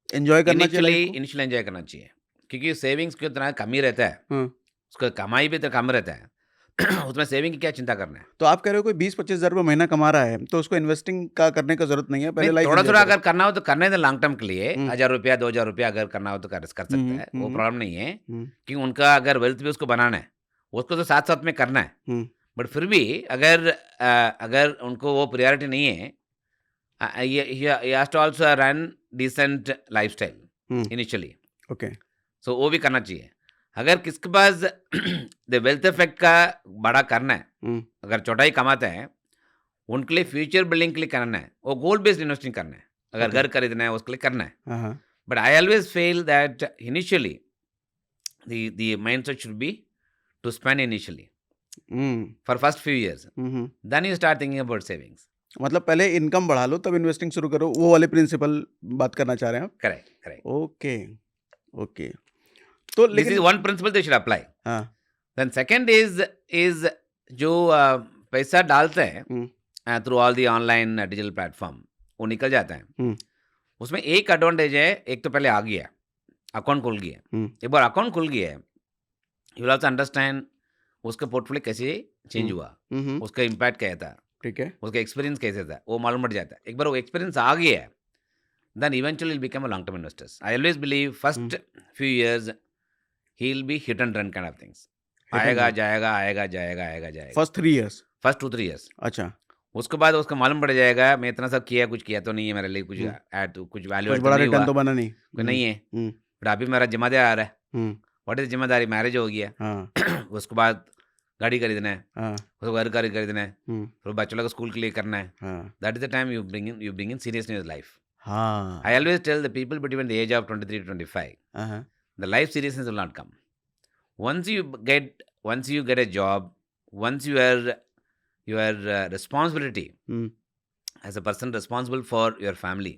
Speaker 1: एंजॉय करना चाहिए लाइफ को?
Speaker 2: इनिशियली एंजॉय करना चाहिए, क्योंकि सेविंग्स की उतना कम ही रहता है,
Speaker 1: हाँ,
Speaker 2: उसका कमाई भी तो कम रहता है। उसमें सेविंग की क्या चिंता करना है।
Speaker 1: तो आप कह रहे हो कोई 20-25 हज़ार रुपये महीना कमा रहा है, तो उसको इन्वेस्टिंग का करने का जरूरत नहीं है, पहले
Speaker 2: नहीं,
Speaker 1: लाइफ
Speaker 2: थोड़ा
Speaker 1: एंजॉय
Speaker 2: थोड़ा
Speaker 1: करो।
Speaker 2: अगर करना हो तो करने दे, लॉन्ग टर्म के लिए
Speaker 1: हम्म,
Speaker 2: 1,000 रुपया 2,000 रुपया अगर करना हो तो कर सकता है, वो प्रॉब्लम नहीं है। कि उनका अगर वेल्थ भी उसको बनाना है, उसको तो साथ साथ में करना है। बट फिर भी अगर उनको वो प्रायोरिटी नहीं है, he has to also run decent lifestyle initially.
Speaker 1: Okay,
Speaker 2: so वो भी करना चाहिए। अगर किसके पास द वेल्थ इफेक्ट का बड़ा करना है, अगर छोटा ही कमाता है, उनके लिए फ्यूचर बिल्डिंग के लिए करना है, वो गोल बेस्ड इन्वेस्टिंग करना है। अगर
Speaker 1: Okay.
Speaker 2: घर खरीदना है उसके लिए करना है।
Speaker 1: हाँ,
Speaker 2: but I always feel that initially the mindset should be to spend initially for first few years, then you start thinking about savings.
Speaker 1: मतलब पहले इनकम बढ़ा लो तब इन्वेस्टिंग शुरू करो, वो वाले प्रिंसिपल बात करना चाह रहे हैं आप?
Speaker 2: Correct.
Speaker 1: ओके, ओके, तो
Speaker 2: This is
Speaker 1: लेकिन
Speaker 2: one principle they should apply.
Speaker 1: हाँ,
Speaker 2: Then second is जो पैसा डालते हैं through all the online digital platform, वो निकल जाता है। उसमें एक एडवांटेज है, एक तो पहले आ गया, अकाउंट खुल गया। एक बार अकाउंट खुल गया, यू विल आल्सो अंडरस्टैंड उसका पोर्टफोलियो कैसे चेंज हुआ, उसका इम्पैक्ट क्या था,
Speaker 1: ठीक है,
Speaker 2: उसका एक्सपीरियंस कैसे था, वो मालूम पड़ जाता है। एक बार वो एक्सपीरियंस आ गया है, then eventually he'll become a long term investors. I always believe first few years he'll be hit and run kind of things. आएगा जाएगा आएगा जाएगा आएगा जाएगा,
Speaker 1: फर्स्ट 3 इयर्स,
Speaker 2: फर्स्ट 2-3 years।
Speaker 1: अच्छा,
Speaker 2: उसके बाद उसको मालूम पड़ जाएगा मैं इतना सब किया, कुछ किया तो नहीं है मेरे लिए, कुछ ऐड कुछ वैल्यू
Speaker 1: कुछ
Speaker 2: ऐड तो
Speaker 1: बड़ा
Speaker 2: नहीं
Speaker 1: रिटर्न
Speaker 2: हुआ,
Speaker 1: तो बना नहीं,
Speaker 2: कोई नहीं है। बट अभी मेरा जिम्मेदारी आ रहा है,
Speaker 1: हम्म,
Speaker 2: व्हाट इज जिम्मेदारी, मैरिज हो गया,
Speaker 1: हाँ,
Speaker 2: उसके बाद गाड़ी खरीदना है,
Speaker 1: हाँ,
Speaker 2: उसको घर गाड़ी खरीदना है,
Speaker 1: हम्म,
Speaker 2: फिर बच्चों लोग को स्कूल के लिए करना है।
Speaker 1: हाँ,
Speaker 2: that is the time you bring in seriousness in life.
Speaker 1: हाँ,
Speaker 2: I always tell the people between the age of 23 to 25,
Speaker 1: हाँ,
Speaker 2: the life seriousness will not come. Once you get a job, once your responsibility as a person responsible for your family,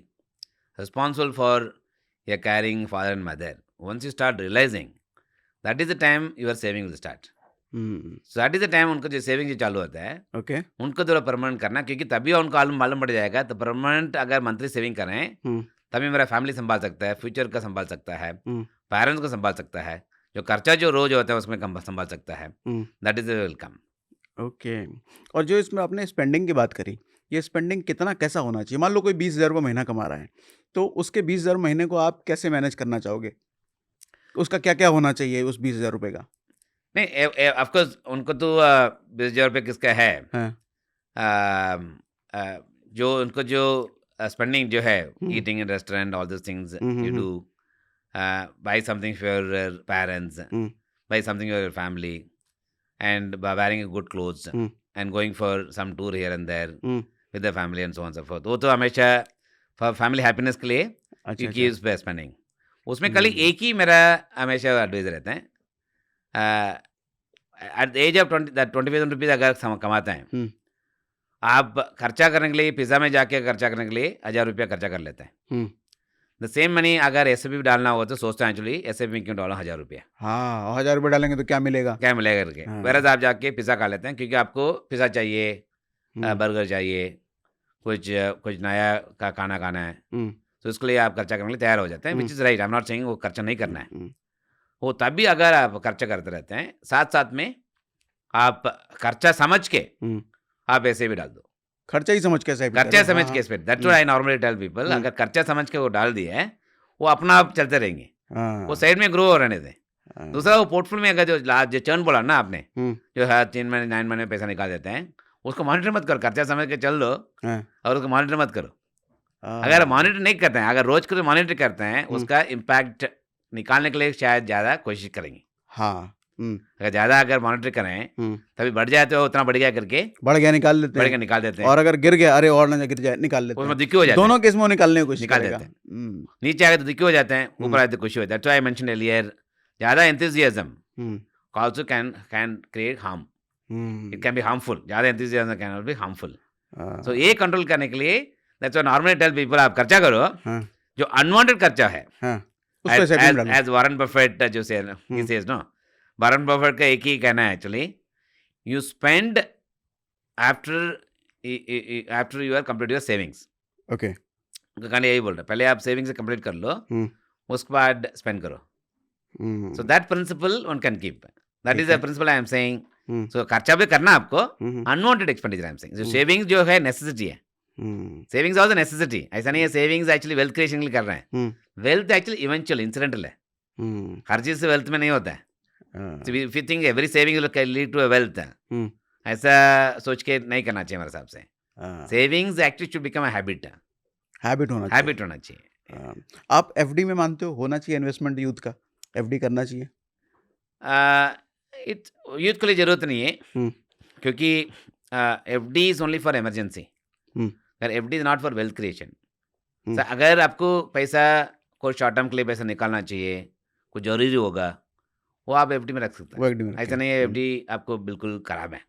Speaker 2: responsible for your caring father and mother, once you start realizing, that is the time your saving will start. So that is the time उनको जो saving जो चालू होता है,
Speaker 1: okay,
Speaker 2: उनको थोड़ा permanent करना, क्योंकि तभी उनको मालूम पड़ जाएगा। तो परमानेंट अगर मंथली सेविंग करें तभी मेरा फैमिली संभाल सकता है, फ्यूचर का संभाल सकता है, पेरेंट्स को संभाल सकता है, जो खर्चा जो रोज होता है उसमें संभाल सकता है। That is welcome.
Speaker 1: ओके। और जो इसमें आपने स्पेंडिंग की बात करी, ये स्पेंडिंग कितना कैसा होना चाहिए? मान लो कोई 20,000 रुपये महीना कमा रहा है, तो उसके 20,000 महीने को आप कैसे मैनेज करना चाहोगे? उसका क्या क्या होना चाहिए उस 20,000 रुपये का?
Speaker 2: नहीं, ऑफकोर्स उनको तो 20,000 रुपये किसका है, जो उनको जो स्पेंडिंग जो है, eating in restaurant, all this things you do, buy something for your parents, buy something for your family, and by wearing a good clothes and going for some tour here and there with the family and so on and so forth. वो तो हमेशा for family happiness के लिए you keep spending. उसमें खाली एक ही मेरा हमेशा एडवाइस रहता है, at the age of 25,000 rupees अगर कमाते हैं, आप खर्चा करने के लिए पिज़्ज़ा में जाके खर्चा करने के लिए 1,000 रुपया खर्चा कर लेते हैं। द सेम मनी अगर एसआईपी डालना हो तो सोचते हैं एक्चुअली एसआईपी में क्यों डालो 1,000 रुपया,
Speaker 1: हाँ, 1,000 रुपये डालेंगे तो क्या मिलेगा
Speaker 2: करके। वैसे आप जाके पिज़्ज़ा खा लेते हैं क्योंकि आपको पिज़्ज़ा चाहिए, बर्गर चाहिए, कुछ नया का खाना खाना है, तो उसके लिए आप खर्चा करने के लिए तैयार हो जाते हैं, which is right. I am not saying वो खर्चा नहीं करना है, वो तभी अगर आप खर्चा करते रहते हैं, साथ साथ में आप खर्चा समझ के आप ऐसे भी डाल दो,
Speaker 1: खर्चा ही समझ के
Speaker 2: खर्चा समझ के spend. That's why I normally tell people, अगर खर्चा समझ के वो डाल दिए वो अपना आप चलते रहेंगे, वो साइड में ग्रो हो रहने दें। दूसरा वो पोर्टफोलियो में अगर जो चर्न बोला ना आपने, जो है 3 महीने 9 महीने पैसा निकाल देते हैं, उसको मॉनिटर मत करो, खर्चा समझ के चल लो और उसको मॉनिटर मत करो। अगर मॉनिटर नहीं करते हैं, अगर रोज को मॉनिटर करते हैं, उसका इम्पैक्ट निकालने के लिए शायद ज़्यादा कोशिश करेंगे।
Speaker 1: हाँ,
Speaker 2: अगर ज़्यादा अगर मॉनिटर करें तभी बढ़ जाए तो उतना बढ़ गया करके
Speaker 1: बढ़ गया निकाल लेते हैं,
Speaker 2: निकाल देते हैं।
Speaker 1: और अगर गिर गया, अरे और ना गिर जाए, निकाल लेते हैं,
Speaker 2: उसमें दुखी हो जाते हैं,
Speaker 1: दोनों केस में निकालने की कोशिश
Speaker 2: निकाल
Speaker 1: करेगा।
Speaker 2: देते हैं। नीचे आए तो दुखी हो जाते हैं, ऊपर आए तो खुशी होता है। That's why I mentioned earlier, ज़्यादा enthusiasm also can create harm, it can be harmful. ज़्यादा enthusiasm can be harmful. So ये कंट्रोल करने के लिए that's why normally tell people, आप खर्चा करो, जो अनवांटेड खर्चा है, एज वॉरेन बफेट जो सेज नो, वॉरेन बफेट का एक ही कहना है actually, you spend after you are complete your savings.
Speaker 1: Okay,
Speaker 2: कहना यही बोल रहा है, पहले आप सेविंग्स कंप्लीट कर लो, उसके बाद स्पेंड करो। So that principle one can keep, that is the principle I am saying. So खर्चा भी करना आपको, unwanted expenditure I am saying. Savings जो है नेसेसिटी है, सेविंग्स ऑल्सो नेसेसिटी। ऐसा नहीं है सेविंग्स एक्चुअली वेल्थ क्रिएशन के लिए कर रहे हैं, वेल्थ एक्चुअली इवेंचुअल इंसिडेंटल है, हर चीज से वेल्थ में नहीं होता है। If you think every saving will lead to a wealth, ऐसा सोच के नहीं करना चाहिए मेरे हिसाब से। Savings actually should become a habit होना चाहिए।
Speaker 1: आप एफडी में मानते हो होना चाहिए इन्वेस्टमेंट यूथ का, एफडी करना चाहिए?
Speaker 2: यूथ के लिए जरूरत नहीं है, क्योंकि FD is only for emergency, FD is not for wealth creation. अगर आपको पैसा कोई शॉर्ट टर्म के लिए पैसा निकालना चाहिए, कुछ जरूरी होगा, वो आप एफडी में रख सकते हैं। ऐसा नहीं है एफडी आपको बिल्कुल खराब है।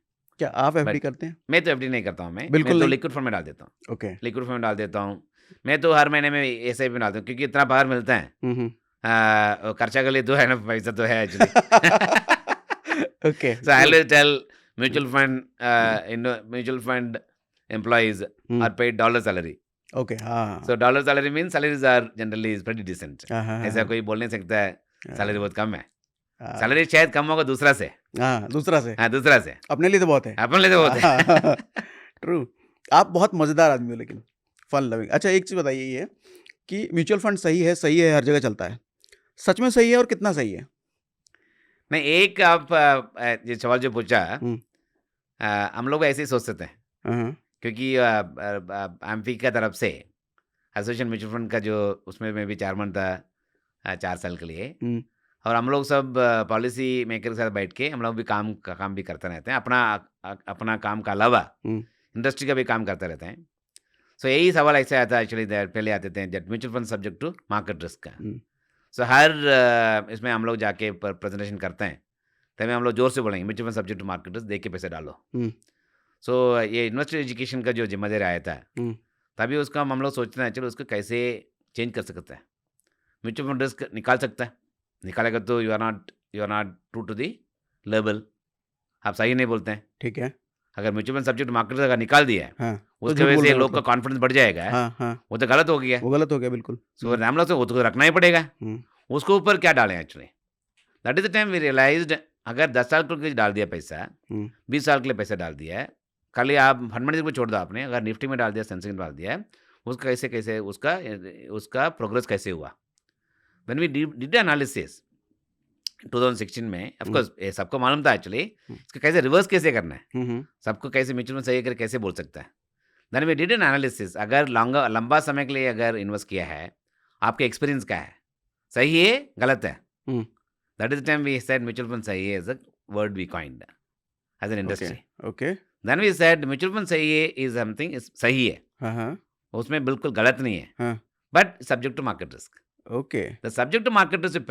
Speaker 1: क्या आप एफडी करते हैं?
Speaker 2: मैं तो एफडी नहीं करता हूँ, मैं
Speaker 1: बिल्कुल
Speaker 2: तो लिक्विड फंड में डाल देता हूँ।
Speaker 1: ओके,
Speaker 2: लिक्विड फंड में डाल देता हूँ। मैं तो हर महीने में एसआईपी में डालता हूँ, क्योंकि इतना पावर मिलता है, खर्चा के लिए तो है ना, पैसा तो है actually.
Speaker 1: Okay,
Speaker 2: so I will tell mutual fund employees are paid dollar salary.
Speaker 1: Okay. हाँ.
Speaker 2: So dollar salary means salaries are generally is pretty decent.
Speaker 1: हाँ,
Speaker 2: ऐसा कोई बोल नहीं सकता है सैलरी बहुत कम है.
Speaker 1: हाँ.
Speaker 2: सैलरी शायद कम होगा दूसरा से.
Speaker 1: हाँ, दूसरा से.
Speaker 2: हाँ, दूसरा से.
Speaker 1: अपने लिए तो बहुत है.
Speaker 2: अपने लिए तो बहुत है.
Speaker 1: ट्रू. आप बहुत मजेदार आदमी हो लेकिन फन लविंग. अच्छा, एक चीज बताइए ये कि म्यूचुअल फंड सही है हर जगह चलता है. सच में सही है और कितना सही है?
Speaker 2: नहीं, एक आप ये सवाल जो पूछा, हम लोग ऐसे ही सोचते थे, क्योंकि एमपी की तरफ से एसोसिएशन म्यूचुअल फंड का जो उसमें मैं भी चेयरमैन था 4 साल के लिए, और हम लोग सब पॉलिसी मेकर के साथ बैठ के हम लोग भी काम भी करते रहते हैं. अपना काम का अलावा इंडस्ट्री का भी काम करते रहते हैं. सो यही सवाल ऐसे आता है एक्चुअली, पहले आते थे that mutual fund subject to market risk का. सो हर इसमें हम लोग जाके प्रेजेंटेशन करते हैं, तभी हम लोग जोर से बोलेंगे mutual fund subject to market risk, देख के पैसे डालो. सो ये इन्वेस्टर एजुकेशन का जो जिम्मेदारी आया था, तभी उसका हम लोग सोचते हैं चलो उसको कैसे चेंज कर सकते हैं. म्यूचुअल फंड रिस्क निकाल सकता है, निकालेगा तो you are not true to the level, आप सही नहीं बोलते हैं.
Speaker 1: ठीक है.
Speaker 2: अगर म्यूचुअल फंड सब्जेक्ट मार्केट अगर निकाल दिया है,
Speaker 1: हाँ,
Speaker 2: उसके वजह से लोग का कॉन्फिडेंस बढ़ जाएगा. वो तो गलत हो गया.
Speaker 1: वो गलत हो गया बिल्कुल.
Speaker 2: सो हम लोग वो तो रखना ही पड़ेगा. उसको ऊपर क्या डालें actually, that is the time we realised, अगर 10 साल के लिए डाल दिया पैसा, 20 साल के लिए पैसा डाल दिया है, खाली आप फंड मैनेजर को छोड़ दो आपने, अगर निफ्टी में डाल दिया, सेंसेक्स में डाल दिया, उसका कैसे उसका प्रोग्रेस कैसे हुआ. व्हेन वी डिड एनालिसिस 2016 में, ऑफ कोर्स ये सबको मालूम था एक्चुअली इसका कैसे रिवर्स कैसे करना है, सबको कैसे म्यूचुअल में सही करके कैसे बोल सकता है. Then we did an analysis, अगर लंबा समय के लिए अगर इन्वेस्ट किया है, आपके एक्सपीरियंस क्या है, सही है गलत है. That is the time we said mutual fund सही है, is a word we coined as an industry.
Speaker 1: Okay.
Speaker 2: Then we said mutual fund सही है इज समथिंग सही है, उसमें बिल्कुल गलत नहीं है, but subject to market risk.
Speaker 1: Okay.
Speaker 2: The subject to market risk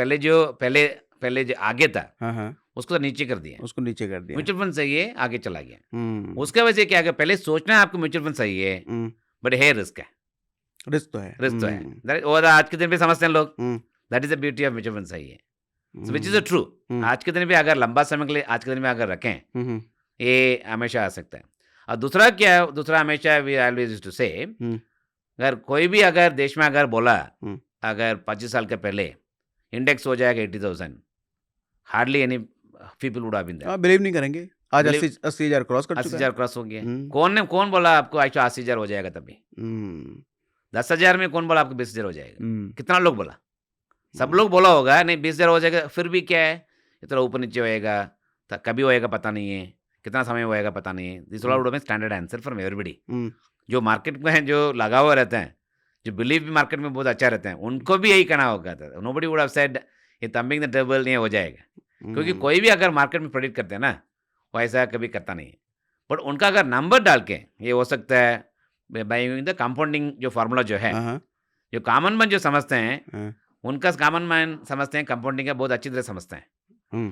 Speaker 2: पहले जो आगे था, उसको तो नीचे कर दिया, म्यूचुअल फंड सही है आगे चला गया. उसके वजह से क्या है, पहले सोचना है आपको म्यूचुअल फंड सही है, बट है रिस्क है.
Speaker 1: रिस्क तो है.
Speaker 2: और आज के दिन भी समझते हैं लोग, that is the beauty of mutual fund सही है, विच इज ट्रू. आज के दिन भी अगर लंबा समय के लिए आज के दिन में अगर रखें, ये हमेशा आ सकता है. और दूसरा हमेशा वी ऑलवेज यूज्ड टू से, अगर कोई भी अगर देश में अगर बोला अगर 25 साल के पहले इंडेक्स हो जाएगा 80,000, hardly any people would have been there.
Speaker 1: Believe नहीं करेंगे. आज 80,000 क्रॉस कर चुका है.
Speaker 2: 80,000 क्रॉस हो गया. कौन बोला आपको 80,000 हो जाएगा? तभी 10,000 में कौन बोला आपको 20,000 हो जाएगा? कितना लोग बोला? सब लोग बोला होगा नहीं 20,000 हो जाएगा. फिर भी क्या है, इतना ऊपर नीचे होएगा, कभी होएगा पता नहीं है, कितना समय होएगा पता नहीं है. This would be standard answer from everybody. जो मार्केट में जो लगा हुआ रहते हैं, जो बिलीव भी मार्केट में बहुत अच्छा रहते हैं, उनको भी यही कहना होगा. नोबडी वुड हैव सेड ये थंबिंग द टेबल नहीं हो जाएगा, क्योंकि कोई भी अगर मार्केट में प्रेडिक्ट करते हैं ना, वो ऐसा कभी करता नहीं है. बट उनका अगर नंबर डाल के ये हो सकता है बाय यूजिंग द कंपाउंडिंग जो फार्मूला जो है, जो कॉमन मैन जो समझते हैं, उनका कॉमन मैन समझते हैं कंपाउंडिंग का बहुत अच्छी तरह समझते हैं.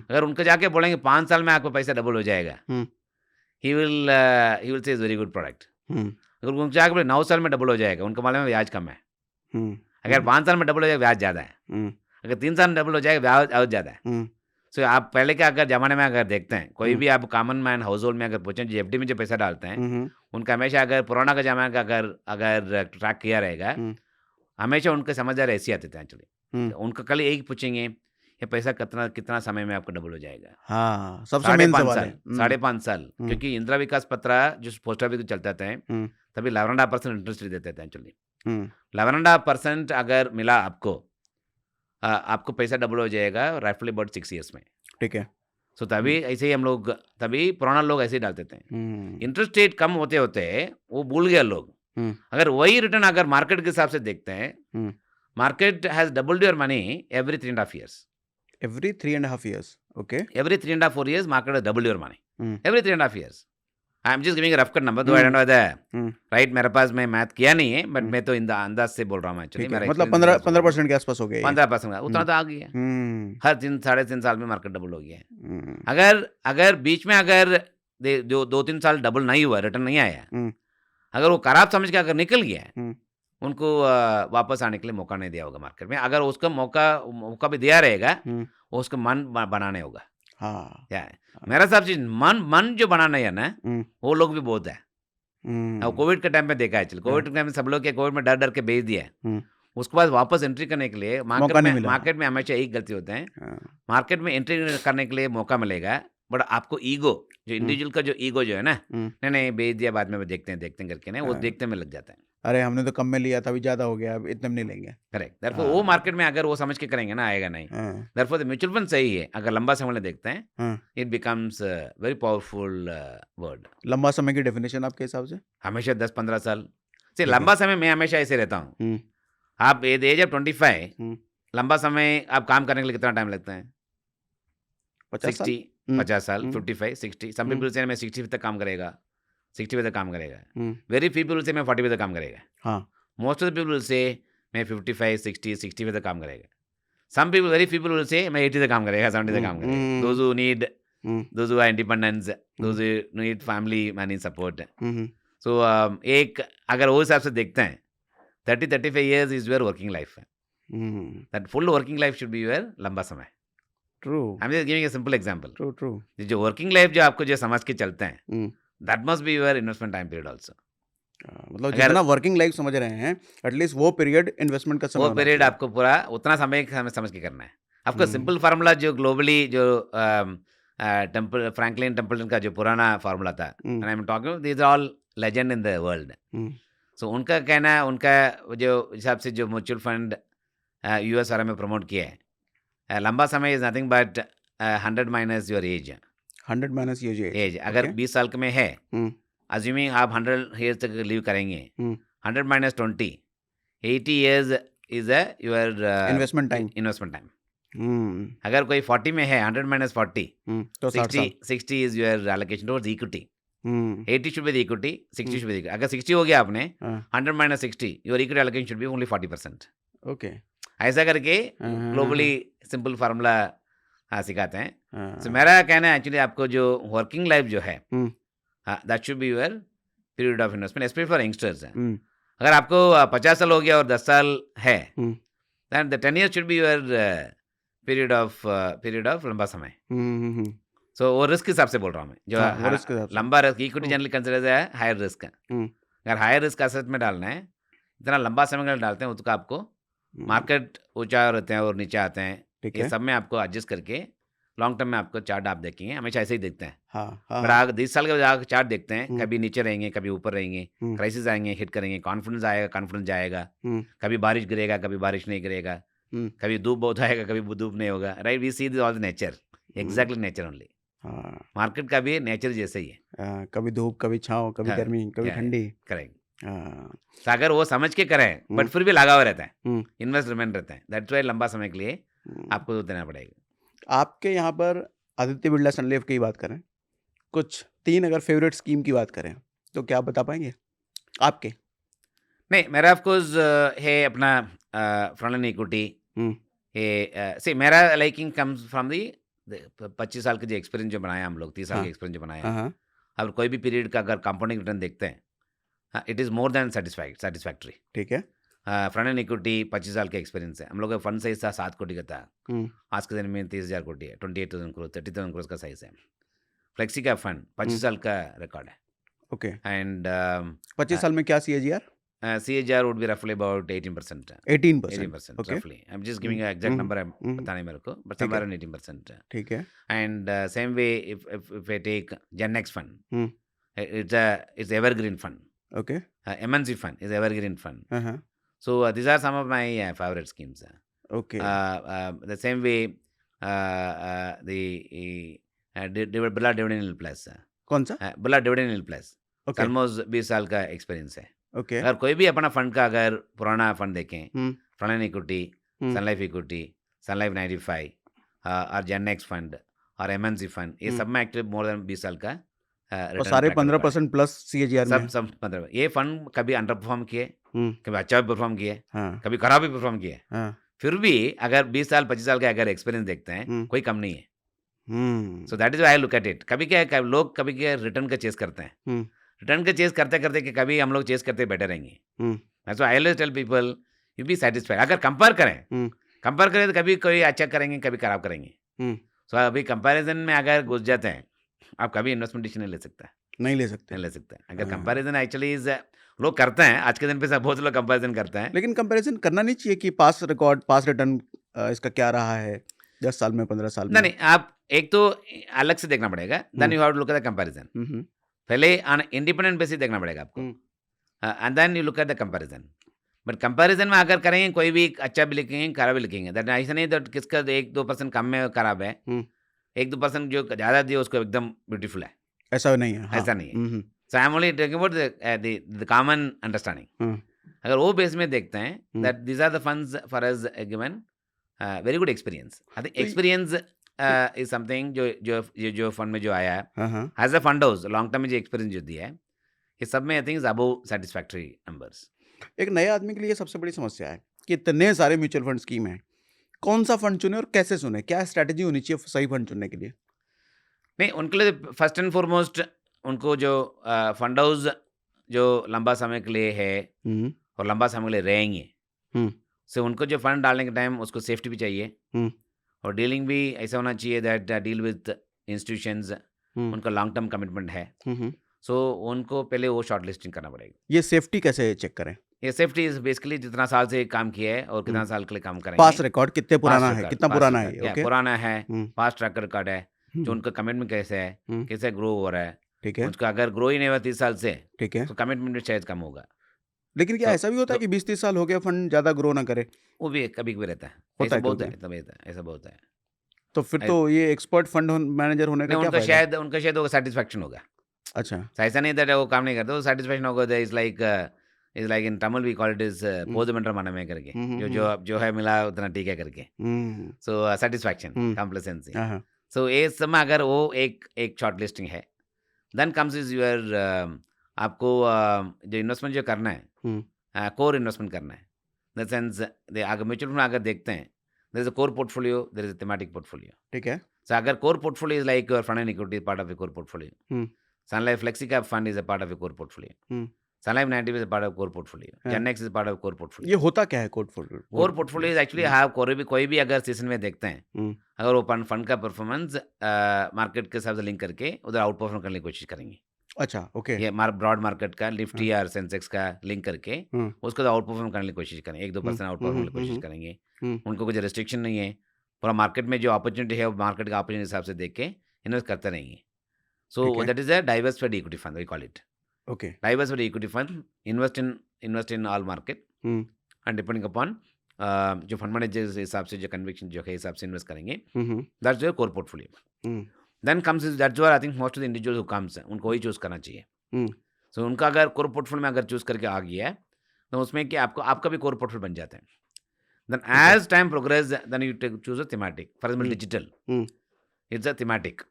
Speaker 2: अगर उनको जाके बोलेंगे 5 साल में आपको पैसा डबल हो जाएगा, he will say is very good product. अगर उनको जाके बोले 9 साल में डबल हो जाएगा, उनको मालूम है ब्याज कम है. अगर 5 साल में डबल हो जाएगा ब्याज ज़्यादा है, अगर 3 साल में डबल हो जाएगा ब्याज और ज़्यादा है. सो आप पहले के अगर ज़माने में अगर देखते हैं, कोई भी आप कॉमन मैन हाउस होल्ड में अगर पूछें जो एफडी में जो पैसा डालते हैं, उनका हमेशा अगर पुराना का जमाना का अगर ट्रैक किया रहेगा, हमेशा उनके समझदार ऐसे आते थे एक्चुअली. उनका कल एक पूछेंगे ये पैसा कितना समय में आपको डबल हो जाएगा?
Speaker 1: हाँ, सबसे मेन सवाल है.
Speaker 2: 5.5 साल, क्योंकि इंदिरा विकास पत्र जो पोस्ट ऑफिस चलता था, तभी 11.5% इंटरेस्ट देते थे एक्चुअली. 11.5% अगर मिला आपको पैसा डबल हो जाएगा राइफली अबाउट 6 ईयर्स में.
Speaker 1: ठीक है.
Speaker 2: सो तभी ऐसे ही हम लोग, तभी पुराना लोग ऐसे ही डालते थे. इंटरेस्ट रेट कम होते होते वो भूल गए लोग. अगर वही रिटर्न अगर मार्केट के हिसाब से देखते हैं, market has doubled your money every 3.5 years.
Speaker 1: Every 3.5 years. Okay.
Speaker 2: Every 3.5-4 years, market has doubled your money. Every 3.5 years. I am just giving a rough cut number, though I don't know whether right. मेरे पास मैं math किया नहीं है, but मैं तो अंदाज से बोल रहा हूँ एक्चुअली.
Speaker 1: मतलब 15% के आसपास हो गया.
Speaker 2: 15% उतना तो आ गया. हर 3-3.5 साल में मार्केट डबल हो गया. अगर बीच में अगर 2-3 साल डबल नहीं हुआ, रिटर्न नहीं आया, अगर वो खराब समझ के अगर निकल गया, उनको वापस आने के लिए मौका नहीं दिया होगा मार्केट में. अगर उसका मौका भी दिया रहेगा, वो उसका मन बनाने होगा.
Speaker 1: हाँ
Speaker 2: क्या है मेरा सब चीज मन जो बनाना है ना वो लोग भी बहुत है। अब कोविड के टाइम पे देखा है, कोविड के टाइम में सब लोग कोविड में डर डर के बेच दिया है। उसके बाद वापस एंट्री करने के लिए मार्केट में हमेशा एक गलती होता है, मार्केट में एंट्री करने के लिए मौका मिलेगा, बट आपको ईगो जो इंडिविजुअल का जो ईगो जो है ना, नहीं बेच दिया बाद में देखते हैं करके ना, वो देखते में लग जाता है।
Speaker 1: अरे हमने तो कम में लिया था, अभी ज्यादा हो गया, अब इतने में नहीं लेंगे।
Speaker 2: करेक्ट, देयरफॉर वो मार्केट में अगर वो समझ के करेंगे ना, आएगा नहीं। देयरफॉर द म्यूचुअल फंड सही है, अगर लंबा समय देखते हैं, it becomes very powerful word.
Speaker 1: लंबा समय की डेफिनेशन आपके हिसाब से?
Speaker 2: हमेशा 10-15 साल से लंबा समय। मैं हमेशा ऐसे रहता हूँ, आप एज ऑफ 25 लंबा समय आप काम करने के लिए कितना टाइम लगता है? 50 साल, 55, 60। सम पीपल से मैं 60 तक काम करेगा, 60 तक काम करेगा। वेरी पीपल से मैं 40 तक काम करेगा। मोस्ट ऑफ द पीपल से मैं 55, 60, 60 तक काम करेगा। Some people, very people will say मैं 80 तक काम करेगा, 70 तक काम करेगा। Those who need, those who are independence, those who need family money support. So एक अगर वो हिसाब से देखते हैं, 30-35 years is your working life. That full working life should be your लंबा समय।
Speaker 1: True.
Speaker 2: I'm just giving a simple example.
Speaker 1: True.
Speaker 2: जो वर्किंग लाइफ जो आपको जो समझ के चलते हैं, that must be your investment time period also.
Speaker 1: मतलब जितना वर्किंग लाइफ समझ रहे हैं, एटलीस्ट वो पीरियड इन्वेस्टमेंट का समय,
Speaker 2: वो पीरियड आपको पूरा उतना समय समझ के करना है। आपको सिंपल फार्मूला जो ग्लोबली जो फ्रैंकलिन टेम्पल्टन का जो पुराना फार्मूला था, and I'm talking, these are all legend in the world. सो उनका कहना है, उनका जो हिसाब से जो म्यूचुअल फंड यूएस वाले में प्रमोट किया है, लंबा समय is nothing but 100 minus your age.
Speaker 1: 100 minus
Speaker 2: age अगर 20 साल में है, अज्यूमिंग आप 100 ईयर्स तक लीव करेंगे, 100 minus 20, 80 years is your
Speaker 1: investment
Speaker 2: time. अगर कोई 40 में है, 100 माइनस 40, तो 60 is your allocation towards equity. 80 should be the equity, 60 should be the equity. अगर 60 हो गया आपने, 100 minus 60, your equity allocation should be only 40%.
Speaker 1: Okay.
Speaker 2: ऐसा करके ग्लोबली सिंपल फार्मूला सिखाते हैं। So मेरा कहना है एक्चुअली आपको जो वर्किंग लाइफ जो है, that should be your period of investment, specially for youngsters. अगर आपको 50 साल हो गया और 10 साल है, then the 10 years should be your period of लंबा समय। सो वो रिस्क हिसाब से बोल रहा हूँ मैं, जो लंबा रिस्क, इक्विटी जनरली कंसिडर है हायर रिस्क। अगर हायर रिस्क असेट में डालना है, इतना लंबा समय में डालते हैं, उसको आपको मार्केट ऊंचा रहते हैं और नीचे आते हैं, ये सब में आपको एडजस्ट करके लॉन्ग टर्म में आपको चार्ट आप देखेंगे, हमेशा ऐसे ही देखते हैं। बट आगे 20 साल के बाद चार्ट देखते हैं, कभी नीचे रहेंगे, कभी ऊपर रहेंगे, क्राइसिस आएंगे, हिट करेंगे, कॉन्फिडेंस आएगा, कॉन्फिडेंस जाएगा, कभी बारिश गिरेगा, कभी बारिश नहीं गिरेगा, कभी धूप बहुत आएगा, कभी धूप नहीं होगा। Right, we see this all the nature, exactly nature only. Market का भी नेचर जैसे ही है,
Speaker 1: कभी धूप, कभी छाँव, कभी गर्मी, कभी ठंडी।
Speaker 2: करेक्ट। तो अगर वो समझ के करें, बट फिर भी लगा हुआ रहता है, इन्वेस्ट रिमेंड रहता है, दैट्स व्हाई लंबा समय के लिए आपको देना पड़ेगा।
Speaker 1: आपके यहाँ पर आदित्य बिरला सन लाइफ की बात करें, कुछ 3 अगर फेवरेट स्कीम की बात करें, तो क्या आप बता पाएंगे आपके?
Speaker 2: नहीं, मेरा ऑफकोर्स है अपना फ्रंटलाइन इक्विटी है। सी मेरा लाइकिंग कम्स फ्रॉम दी 25 साल के जो एक्सपीरियंस जो बनाया हम लोग, 30 साल के एक्सपीरियंस जो बनाया, अब कोई भी पीरियड का अगर कंपाउंडिंग रिटर्न देखते हैं, it is more than satisfactory. ठीक है। फ्रंट एंड इक्विटी 25 साल का एक्सपीरियंस है। हम लोग का फंड साइज था 7 कोटी का था, आज के दिन में 30,000 कोटी है, 28,000 करोड़, 30,000 करोड़ का साइज है। फ्लेक्सी का फंड 25 साल का रिकॉर्ड है। ओके। एंड
Speaker 1: 25 साल में क्या CAGR?
Speaker 2: CAGR would be roughly about 18%.
Speaker 1: 18%. Okay.
Speaker 2: Roughly. I'm just giving an exact number. पता नहीं मेरे को, but somewhere around 18%.
Speaker 1: ठीक है।
Speaker 2: And same way, if I take Gen X fund, it's evergreen fund. Okay. MNC fund is evergreen fund. So these are some of my favorite schemes. Okay. The same way, the Birla Dividend Yield Plus. कौन सा? Birla Dividend Yield Plus. Okay. Almost 20 साल का experience है। Okay. अगर कोई भी अपना fund का अगर पुराना फंड देखें, फ्रंटलाइन इक्विटी, सन लाइफ इक्विटी, सन लाइफ 95 और जेन एक्स फंड और एमएनसी फंड, ये सब में एक्टिव मोर देन 20 साल का
Speaker 1: और सारे 15% प्लस CAGR में
Speaker 2: सब 15। ये फंड कभी अंडर परफॉर्म किए, कभी अच्छा भी परफॉर्म किए, कभी खराब भी परफॉर्म किए, फिर भी अगर 20 साल 25 साल का अगर एक्सपीरियंस देखते हैं, कोई कम नहीं है। So that is why I look at it. कभी क्या लोग कभी क्या रिटर्न का चेस करते हैं, रिटर्न का चेस करते करते कि कभी हम लोग चेस करते बैठे रहेंगे। So I always tell people you be satisfied. अगर कंपेयर करें तो कभी कोई अच्छा करेंगे, कभी खराब करेंगे। सो अभी कंपैरिजन में अगर घुस जाते हैं, आप कभी इन्वेस्टमेंट डिसीजन नहीं ले सकते,
Speaker 1: नहीं ले सकते।
Speaker 2: नहीं ले सकते। अगर
Speaker 1: हाँ।
Speaker 2: कंपैरिजन एक्चुअली इज लोग करते हैं, आज के दिन पे सब बहुत लोग कंपैरिजन करते हैं।
Speaker 1: लेकिन कंपैरिजन करना नहीं चाहिए कि पास रिकॉर्ड, पास रिटर्न इसका क्या रहा है 10 साल में, 15 साल
Speaker 2: नहीं
Speaker 1: में?
Speaker 2: नहीं, आप एक तो अलग से देखना पड़ेगा, then
Speaker 1: hmm.
Speaker 2: You have to look at the comparison.
Speaker 1: Hmm.
Speaker 2: पहले ऑन इंडिपेंडेंट बेसिस देखना पड़ेगा आपको,
Speaker 1: hmm.
Speaker 2: And then you look at the comparison. But comparison में अगर करेंगे, कोई भी अच्छा भी लिखेंगे, खराब भी लिखेंगे, दैट ऐसा नहीं दैट किसका 1-2% कम में खराब है,
Speaker 1: हुँ।
Speaker 2: 1-2% जो ज़्यादा दिया उसको एकदम ब्यूटीफुल है,
Speaker 1: ऐसा नहीं है। हाँ।
Speaker 2: ऐसा नहीं है।
Speaker 1: Hmm.
Speaker 2: So I am only talking about the common understanding.
Speaker 1: Hmm.
Speaker 2: अगर वो बेस में देखते हैं,
Speaker 1: hmm.
Speaker 2: That these are the funds for us given very good experience. I think
Speaker 1: तो
Speaker 2: एक्सपीरियंस इज समथिंग जो फंड में जो आया है,
Speaker 1: हाँ, हाँ।
Speaker 2: As a fund house long term में जो एक्सपीरियंस जो दिया है, ये सब में I think is above satisfactory numbers.
Speaker 1: एक नए आदमी के लिए सबसे बड़ी समस्या है कि इतने सारे म्यूचुअल फंड स्कीम हैं। कौन-सा फंड चुनें और कैसे चुनें? क्या स्ट्रैटेजी होनी चाहिए सही फंड चुनने के लिए?
Speaker 2: नहीं, उनके लिए फर्स्ट एंड फॉरमोस्ट उनको जो फंड हाउस जो लंबा समय के लिए है
Speaker 1: हुँ।
Speaker 2: और लंबा समय के लिए रहेंगे,
Speaker 1: हुँ।
Speaker 2: सो उनको जो फंड डालने के टाइम उसको सेफ्टी भी चाहिए,
Speaker 1: हुँ।
Speaker 2: और डीलिंग भी ऐसा होना चाहिए दैट डील विद इंस्टीट्यूशंस,
Speaker 1: हुँ।
Speaker 2: उनका लॉन्ग टर्म कमिटमेंट है।
Speaker 1: हुँ।
Speaker 2: सो उनको पहले वो शॉर्ट लिस्टिंग करना पड़ेगा।
Speaker 1: ये सेफ्टी कैसे चेक करें?
Speaker 2: ये सेफ्टी इज बेसिकली जितना साल से काम किया है और कितना
Speaker 1: हुँ।
Speaker 2: साल के लिए काम करेंगे।
Speaker 1: पास रिकॉर्ड कितने पुराना है? कितना
Speaker 2: पास्ट
Speaker 1: पुराना है
Speaker 2: रिकॉर्ड
Speaker 1: ये?
Speaker 2: क्या
Speaker 1: ओके।
Speaker 2: पुराना है,
Speaker 1: हुँ।
Speaker 2: पास्ट ट्रैक रिकॉर्ड है, जो
Speaker 1: हुँ।
Speaker 2: उनका कमिटमेंट कैसे है,
Speaker 1: हुँ।
Speaker 2: कैसे ग्रो हो रहा है।
Speaker 1: ठीक है।
Speaker 2: उसका अगर ग्रो ही नहीं हुआ 30 साल से,
Speaker 1: ठीक है।
Speaker 2: तो कमिटमेंट भी शायद कम होगा।
Speaker 1: लेकिन क्या
Speaker 2: तो
Speaker 1: ऐसा भी होता है कि 20-30 साल हो गए फंड ज़्यादा ग्रो ना करे?
Speaker 2: वो भी कभी कभी रहता है,
Speaker 1: होता
Speaker 2: ऐसा
Speaker 1: है
Speaker 2: बहुत
Speaker 1: कभी-कभी।
Speaker 2: है, तब रहता है, ऐसा बहुत है।
Speaker 1: तो फिर
Speaker 2: ऐ-
Speaker 1: तो ये एक्सपर्ट फंड मैनेजर होने का
Speaker 2: नहीं,
Speaker 1: क्या फ़ायदा?
Speaker 2: उनका शायद वो सेटिस्फैक्शन होगा।
Speaker 1: अच्छा।
Speaker 2: So, ऐसा नहीं था वो काम नहीं करता, वो सेटिस्फैक्शन होगा। Is like in Tamil we call it is
Speaker 1: hmm.
Speaker 2: पोदमेंटर मनमे करके,
Speaker 1: हुँ, हुँ,
Speaker 2: जो
Speaker 1: हुँ।
Speaker 2: जो अब जो है मिला उतना ठीक है करके।
Speaker 1: हुँ।
Speaker 2: सो सेटिस्फैक्शन,
Speaker 1: हुँ।
Speaker 2: कॉम्प्लेसेंसी।
Speaker 1: हाँ, हाँ।
Speaker 2: सो ये सब में अगर वो एक शॉर्ट लिस्टिंग है, देन कम्स इज यूर आपको जो इन्वेस्टमेंट जो करना है,
Speaker 1: हुँ।
Speaker 2: कोर इन्वेस्टमेंट करना है। द सेंस अगर म्यूचुअल फंड अगर देखते हैं, there is a core portfolio, there is a thematic portfolio.
Speaker 1: ठीक है।
Speaker 2: सो अगर core portfolio is like your fund and equity part of your core portfolio,
Speaker 1: hmm.
Speaker 2: Sun Life Flexi Cap Fund is a part of your core portfolio.
Speaker 1: Hmm.
Speaker 2: Sun Life 90 is a part of core portfolio.
Speaker 1: हाँ।
Speaker 2: Gen X is part of core
Speaker 1: ये
Speaker 2: portfolio.
Speaker 1: होता क्या है
Speaker 2: core portfolio is actually
Speaker 1: हुँ।
Speaker 2: हाँ, कोई भी अगर season में देखते हैं,
Speaker 1: हुँ।
Speaker 2: अगर वो फंड का परफॉर्मेंस मार्केट के हिसाब से लिंक करके उधर आउट परफॉर्म करने की कोशिश करेंगे।
Speaker 1: अच्छा, ओके।
Speaker 2: ये ब्रॉड मार्केट का
Speaker 1: हाँ।
Speaker 2: निफ्टी या सेंसेक्स का लिंक करके
Speaker 1: हुँ।
Speaker 2: उसको आउट परफॉर्म करने की कोशिश करेंगे, 1-2% आउट परफॉर्म करने की कोशिश करेंगे।
Speaker 1: हुँ।
Speaker 2: उनको कुछ रिस्ट्रिक्शन नहीं है, पूरा मार्केट में जो अपॉर्चुनिटी है वो मार्केट का अपॉर्चुनिटी हिसाब से देख के इन्वेस्ट करते रहेंगे।
Speaker 1: ठीक
Speaker 2: सो
Speaker 1: है।
Speaker 2: That is a diversified equity fund, we call it
Speaker 1: okay.
Speaker 2: diversified equity fund. invest in all market,
Speaker 1: hmm.
Speaker 2: and depending upon जो फंड मैनेजर के हिसाब से जो कन्विक्शन जो है हिसाब से इन्वेस्ट करेंगे,
Speaker 1: hmm, hmm.
Speaker 2: That's your core portfolio.
Speaker 1: Hmm.
Speaker 2: Then comes is that's what I think most of the individual who comes उनको वही चूज करना चाहिए।
Speaker 1: हुँ।
Speaker 2: सो उनका अगर कोर पोर्टफोलियो में अगर चूज करके आ गया है, तो उसमें कि आपका भी कोर पोर्टफोलियो बन जाता है। देन
Speaker 1: ठीक है।
Speaker 2: As time progress, then you choose a thematic. For example
Speaker 1: hmm.
Speaker 2: Digital,
Speaker 1: hmm.
Speaker 2: It's a thematic.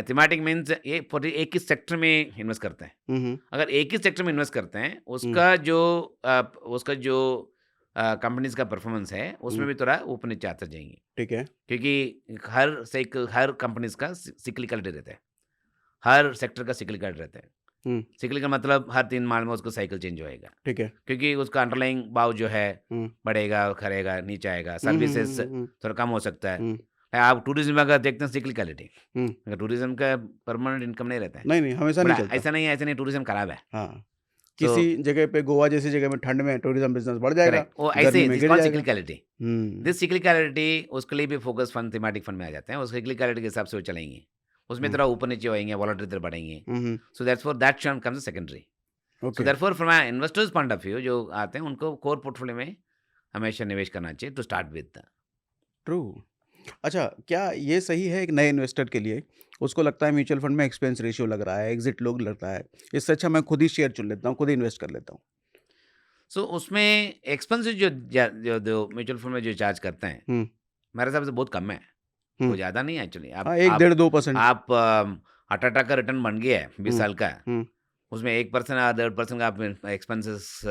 Speaker 2: Thematic means ये एक ही सेक्टर में इन्वेस्ट करते हैं।
Speaker 1: हुँ, हुँ।
Speaker 2: अगर एक ही सेक्टर में इन्वेस्ट करते हैं,
Speaker 1: हुँ।
Speaker 2: उसका जो कंपनीज का परफॉर्मेंस है, उसमें
Speaker 1: हुँ।
Speaker 2: भी थोड़ा ऊपर नीचे आते जाएंगे,
Speaker 1: ठीक है।
Speaker 2: क्योंकि हर कंपनीज का सिक्लिकलिटी रहता है, हर सेक्टर का सिक्लिकलिटी रहता है।
Speaker 1: हुँ।
Speaker 2: सिक्लिकल मतलब हर 3 माह में उसका साइकिल चेंज होएगा,
Speaker 1: ठीक है।
Speaker 2: क्योंकि उसका अंडरलाइंग भाव जो है
Speaker 1: हुँ।
Speaker 2: बढ़ेगा, खरेगा, नीचे आएगा,
Speaker 1: हुँ, हुँ,
Speaker 2: सर्विसेज
Speaker 1: हुँ, हुँ,
Speaker 2: थोड़ा कम हो सकता है।
Speaker 1: हुँ।
Speaker 2: आप टूरिज्म में अगर देखते हैं सिक्लिकलिटी,
Speaker 1: हुँ।
Speaker 2: अगर टूरिज्म का परमानेंट इनकम नहीं रहता है,
Speaker 1: नहीं, नहीं, हमेशा नहीं
Speaker 2: बड़ा
Speaker 1: चलता।
Speaker 2: ऐसा नहीं टूरिज्म खराब है।
Speaker 1: हाँ।
Speaker 2: तो
Speaker 1: किसी जगह पे गोवा जैसी जगह में ठंड में टूरिज़्म बिज़नेस बढ़ जाएगा,
Speaker 2: करेक्ट, वो
Speaker 1: गर्मी
Speaker 2: ऐसे
Speaker 1: में
Speaker 2: दिस
Speaker 1: गिर
Speaker 2: कॉल्ड
Speaker 1: जाएगा।
Speaker 2: सिक्लिकलिटी।
Speaker 1: हुँ।
Speaker 2: दिस सिक्लिकलिटी उसके लिए भी फोकस फंड थीमेटिक फंड में आ जाते हैं, उस सिक्लिकलिटी के हिसाब से वो चलेंगे, उसमें
Speaker 1: हुँ।
Speaker 2: थोड़ा ऊपर नीचे होएंगे, वॉलेटिलिटी बढ़ेंगे।
Speaker 1: Hmm, hmm.
Speaker 2: So that's for that term comes secondary. So
Speaker 1: okay.
Speaker 2: Therefore from a investors point of view जो आते हैं उनको कोर पोर्टफोलियो में हमेशा निवेश करना चाहिए टू स्टार्ट विद।
Speaker 1: ट्रू। अच्छा, क्या ये सही है एक नए इन्वेस्टर के लिए, उसको लगता है म्यूचुअल फंड में एक्सपेंस रेशियो लग रहा है, एग्ज़िट लोग लगता है, इससे अच्छा मैं खुद ही शेयर चुन लेता हूँ, खुद ही इन्वेस्ट कर लेता हूँ।
Speaker 2: सो उसमें एक्सपेंसेस जो म्यूचुअल फंड में जो चार्ज करते हैं,
Speaker 1: हुँ।
Speaker 2: मेरे हिसाब से बहुत कम है,
Speaker 1: हुँ।
Speaker 2: कोई ज़्यादा नहीं है एक्चुअली।
Speaker 1: हाँ, 1 डेढ़ 2%।
Speaker 2: आप 8 का रिटर्न बन गया है 20
Speaker 1: हुँ।
Speaker 2: साल का,
Speaker 1: हुँ।
Speaker 2: उसमें 1% या 1.5% का आप एक्सपेंसेस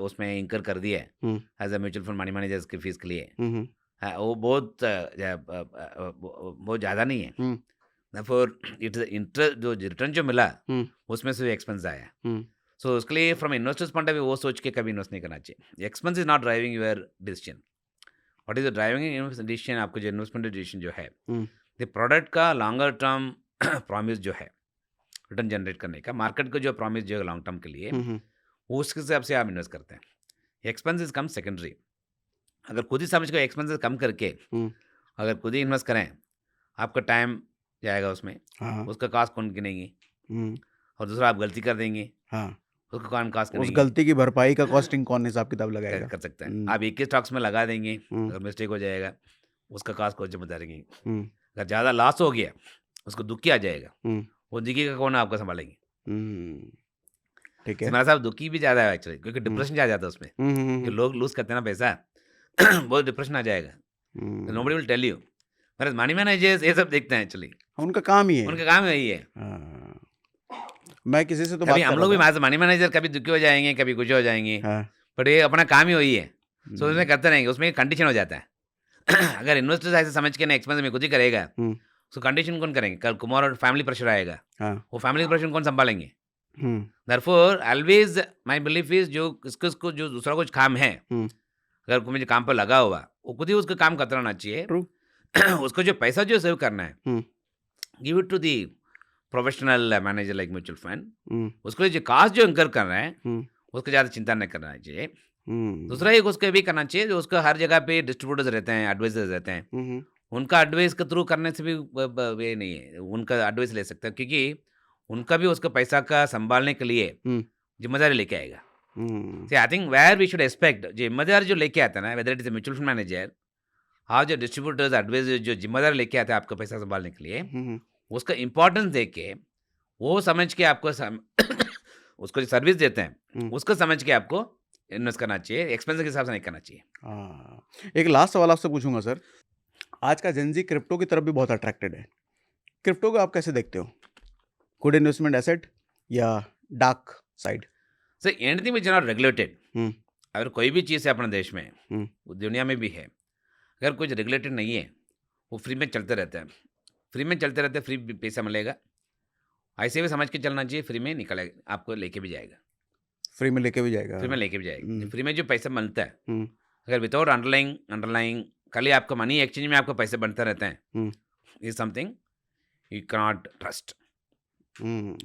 Speaker 2: उसमें इंकर कर दिए
Speaker 1: hmm.
Speaker 2: As a mutual fund money managers की फीस के लिए।
Speaker 1: Hmm, hmm.
Speaker 2: वो बहुत ज़्यादा नहीं है।
Speaker 1: हुँ।
Speaker 2: फॉर इट इंटरेस्ट जो रिटर्न जो मिला
Speaker 1: हुँ।
Speaker 2: उसमें से एक्सपेंस आया।
Speaker 1: हुँ।
Speaker 2: सो उसके लिए from investors point of view वो सोच के कभी इन्वेस्ट नहीं करना चाहिए। Expense is not driving your decision. What is the driving decision, आपको जो इन्वेस्टमेंट डिसीजन जो है, द प्रोडक्ट का लॉन्गर टर्म प्रॉमिस जो है रिटर्न जनरेट करने का, मार्केट का जो प्रॉमिस जो है लॉन्ग टर्म के लिए, वो उसके हिसाब से आप इन्वेस्ट करते हैं. एक्सपेंसेस कम सेकेंडरी. अगर खुद ही समझ के एक्सपेंसेस कम करके अगर खुद ही इन्वेस्ट करें, आपका टाइम जाएगा उसमें, उसका कॉस्ट कौन गिनेंगे, और दूसरा आप गलती कर देंगे, उसका कौन कॉस्ट
Speaker 1: उस
Speaker 2: करेंगे,
Speaker 1: गलती की भरपाई का कॉस्टिंग कौन हिसाब किताब लगाएगा?
Speaker 2: कर सकते हैं. आप एक ही स्टॉक्स में लगा देंगे, अगर मिस्टेक हो जाएगा उसका कॉस्ट कौन जिम्मेदार रहेंगे. अगर ज़्यादा लॉस हो गया, उसको दुखी आ जाएगा, वो दुखी का कौन आपको संभालेंगे.
Speaker 1: ठीक है.
Speaker 2: मेरा साहब दुखी भी ज़्यादा है एक्चुअली, क्योंकि डिप्रेशन आ जाता है उसमें, कि लोग लूज करते हैं ना पैसा, बहुत डिप्रेशन आ जाएगा. Nobody will tell you. मेरे मनी मैनेजर्स ये सब देखते हैं एक्चुअली,
Speaker 1: उनका काम ही है.
Speaker 2: उनका काम यही है.
Speaker 1: मैं किसी से तो
Speaker 2: कभी हम लोग भी मनी मैनेजर कभी दुखी हो जाएंगे, कभी कुछ हो जाएंगे, बट ये अपना काम ही वही है. सो उसमें करते रहेंगे, उसमें कंडीशन हो जाता है. अगर इन्वेस्टर्स ऐसे समझ के ना एक्सपेंस में खुद ही करेगा, तो कंडीशन कौन करेंगे? कल कुमार फैमिली प्रेशर आएगा, वो फैमिली प्रेशर कौन संभालेंगे? Therefore, always my belief is जो इसको जो दूसरा कुछ काम है, अगर कोई मुझे काम पर लगा हुआ, वो खुद ही उसका काम करता रहना चाहिए. उसको जो पैसा जो सेव करना है, give it to the professional manager like mutual fund. उसको जो कास्ट जो इंकर कर रहे हैं, उसको ज़्यादा चिंता नहीं करना चाहिए. दूसरा एक उसको भी करना चाहिए, जो उसका हर जगह पे डिस्ट्रीब्यूटर्स रहते हैं, एडवाइजर्स रहते हैं, उनका एडवाइस के थ्रू करने से भी ये नहीं है, उनका एडवाइस ले सकते हैं, क्योंकि उनका भी उसका पैसा का संभालने के लिए जिम्मेदारी लेके आएगा. I think where we should expect जिम्मेदारी जो लेके आता है ना, whether it is mutual fund manager और जो डिस्ट्रीब्यूटर्स एडवाइजर जो जिम्मेदारी लेके आते हैं आपका पैसा संभालने के लिए, उसका इंपॉर्टेंस दे के, वो समझ के आपको उसको जो सर्विस देते हैं, उसको समझ के आपको इन्वेस्ट करना चाहिए, एक्सपेंस के हिसाब से नहीं करना चाहिए.
Speaker 1: एक लास्ट सवाल आपसे पूछूंगा सर. आज का जेनजी क्रिप्टो की तरफ भी बहुत अट्रैक्टेड है. क्रिप्टो को आप कैसे देखते हो? गुड इन्वेस्टमेंट एसेट या dark side?
Speaker 2: Sir anything which not regulated, अगर कोई भी चीज़ है अपने देश में, दुनिया में भी है, अगर कुछ रेगुलेटेड नहीं है, वो फ्री में चलते रहते हैं, फ्री पैसा मिलेगा, ऐसे भी समझ के चलना चाहिए. फ्री में निकलेगा, आपको लेके भी जाएगा,
Speaker 1: फ्री में लेके भी जाएगा.
Speaker 2: फ्री में जो पैसा मिलता है, अगर विदाउट अंडरलाइंग खाली आपका मनी एक्सचेंज में आपको पैसे बनते रहते हैं, is something you can not trust.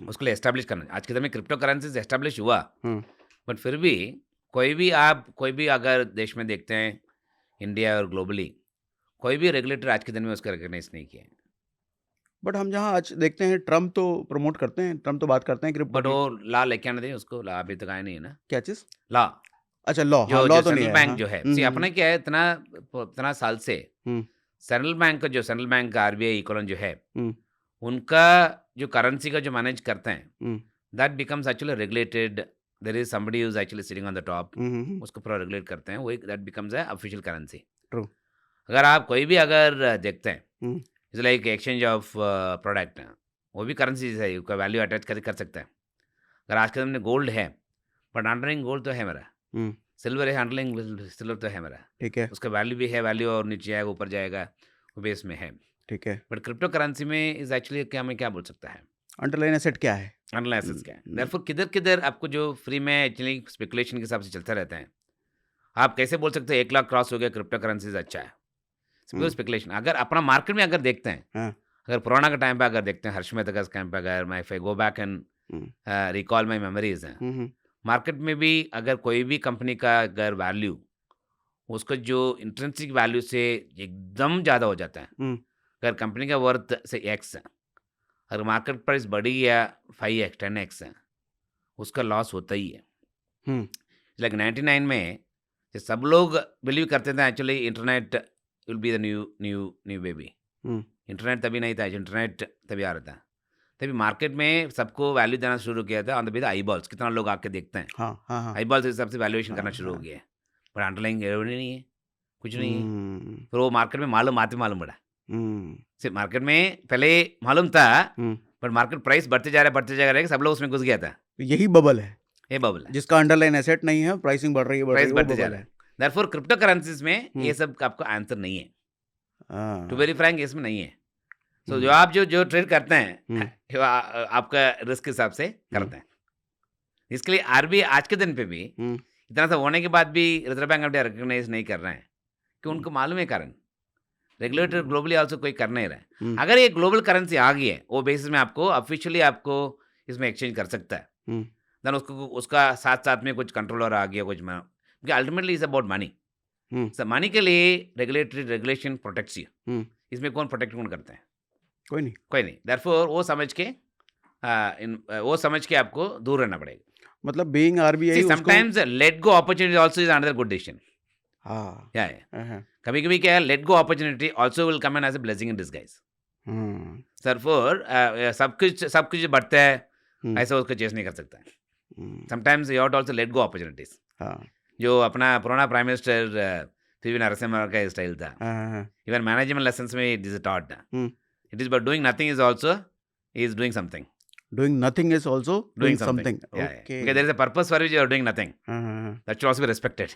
Speaker 2: उसके लिए एस्टेब्लिश करना. आज के समय क्रिप्टो करेंसीज एस्टेब्लिश हुआ, बट फिर भी कोई भी अगर देश में देखते हैं, इंडिया और ग्लोबली, कोई भी रेगुलेटर आज के दिन में उसका रिकॉग्नाइज नहीं किया.
Speaker 1: बट हम जहाँ आज देखते हैं, ट्रम्प तो प्रमोट करते हैं, ट्रम्प तो बात करते हैं क्रिप्टो,
Speaker 2: बट वो लॉ लेके आने दें उसको. लॉ अभी तक आया नहीं है ना.
Speaker 1: क्या चीज़?
Speaker 2: लॉ.
Speaker 1: अच्छा, लॉ.
Speaker 2: जो
Speaker 1: तो नहीं
Speaker 2: सेंट्रल
Speaker 1: है.
Speaker 2: बैंक जो है, अपने क्या है, इतना साल से सेंट्रल बैंक का RBI इकोलन जो है, उनका जो करेंसी का जो मैनेज करते हैं, that becomes actually regulated. There is somebody who is actually sitting on the top, उसको पूरा रेगुलेट करते हैं, वो that becomes a official currency.
Speaker 1: True.
Speaker 2: अगर आप कोई भी अगर देखते हैं, it's like exchange of product, वो भी करेंसी है, उसका वैल्यू अटैच कर सकते हैं. अगर आज के दिन में गोल्ड है, बट अंडरलाइंग गोल्ड तो है मेरा, सिल्वर है, अंडरलाइंग सिल्वर तो है मेरा,
Speaker 1: ठीक है,
Speaker 2: उसका वैल्यू भी है, वैल्यू और नीचे जाएगा ऊपर जाएगा, वो बेस में है,
Speaker 1: ठीक है.
Speaker 2: बट क्रिप्टो करेंसी में इज एक्चुअली क्या बोल सकता है,
Speaker 1: अंडरलाइन एसेट क्या है,
Speaker 2: अंडरलाइन एसेट्स क्या है. देयरफॉर किधर आपको जो फ्री में एक्चुअली स्पेकुलेशन के हिसाब से चलते रहते हैं, आप कैसे बोल सकते हैं 1 लाख क्रॉस हो गया, क्रिप्टो करेंसीज अच्छा है. स्पेकुलेशन. अगर अपना मार्केट में अगर देखते हैं, अगर पुराना का टाइम पे अगर देखते हैं, हर्ष मेहता का टाइम पे, अगर मैं if I go back and recall my memories हैं, मार्केट में भी अगर कोई भी कंपनी का अगर वैल्यू, उसका जो इंट्रिंसिक वैल्यू से एकदम ज़्यादा हो जाता है, अगर कंपनी का वर्थ से X है, अगर मार्केट प्राइस बढ़ी या 5x 10x है, उसका लॉस होता ही है. लाइक 99 में सब लोग बिलीव करते थे actually internet will be the new baby. Internet तभी नहीं था, इंटरनेट तभी आ रहा था, तभी मार्केट में सबको वैल्यू देना शुरू किया था. On the base I balls, कितना लोग आके देखते हैं, आई बॉल्स के हिसाब से वैल्यूएशन करना शुरू हो गया है, पर अंडरलाइंग रेवेन्यू नहीं है, कुछ नहीं है. फिर वो मार्केट में मालूम पड़ा. सिर्फ मार्केट में पहले मालूम था, पर मार्केट प्राइस बढ़ते जा रहा है, सब लोग उसमें घुस गया था.
Speaker 1: यही बबल है,
Speaker 2: ये बबल है,
Speaker 1: जिसका अंडरलाइन एसेट नहीं है, प्राइसिंग बढ़ रही है,
Speaker 2: प्राइस बढ़ते जा रहा है. देयरफॉर क्रिप्टो करेंसीज में ये सब आपका आंसर नहीं है, टू वेरी फ्रैंक, इसमें नहीं है. सो जो आप जो ट्रेड करते हैं, आपका रिस्क के हिसाब से करते हैं. इसके लिए RBI आज के दिन पे भी इतना सा होने के बाद भी Reserve Bank of India recognise नहीं कर रहे हैं कि उनको मालूम है कारण रेगुलेटर ग्लोबली आल्सो कोई कर नहीं रहा है। अगर ये ग्लोबल करेंसी आ गई है वो बेसिस में आपको ऑफिशियली आपको इसमें एक्सचेंज कर सकता है। देन उसको उसका साथ साथ में कुछ कंट्रोलर आ गया कुछ क्योंकि ultimately is about money. Money के लिए रेगुलेटरी रेगुलेशन प्रोटेक्ट्स यू। इसमें कौन प्रोटेक्ट कौन करता है? कोई नहीं। देयरफॉर वो समझ के आपको दूर रहना पड़ेगा।
Speaker 1: मतलब being RBI
Speaker 2: sometimes let go opportunity also is another good decision. कभी कभी क्या है, let go opportunity also will come as a blessing in disguise. Therefore सब कुछ बढ़ता है ऐसा उसको चेस नहीं कर सकता। Sometimes you have to also let go opportunities. जो अपना पुराना प्राइम मिनिस्टर पीवी नरसिम्हा का स्टाइल था, इवन मैनेजमेंट लेसन्स में it is taught. It is but doing nothing is also is doing something.
Speaker 1: Doing nothing is also doing something.
Speaker 2: Yeah,
Speaker 1: Okay.
Speaker 2: Because there is a purpose for which you are doing nothing. That should also be respected.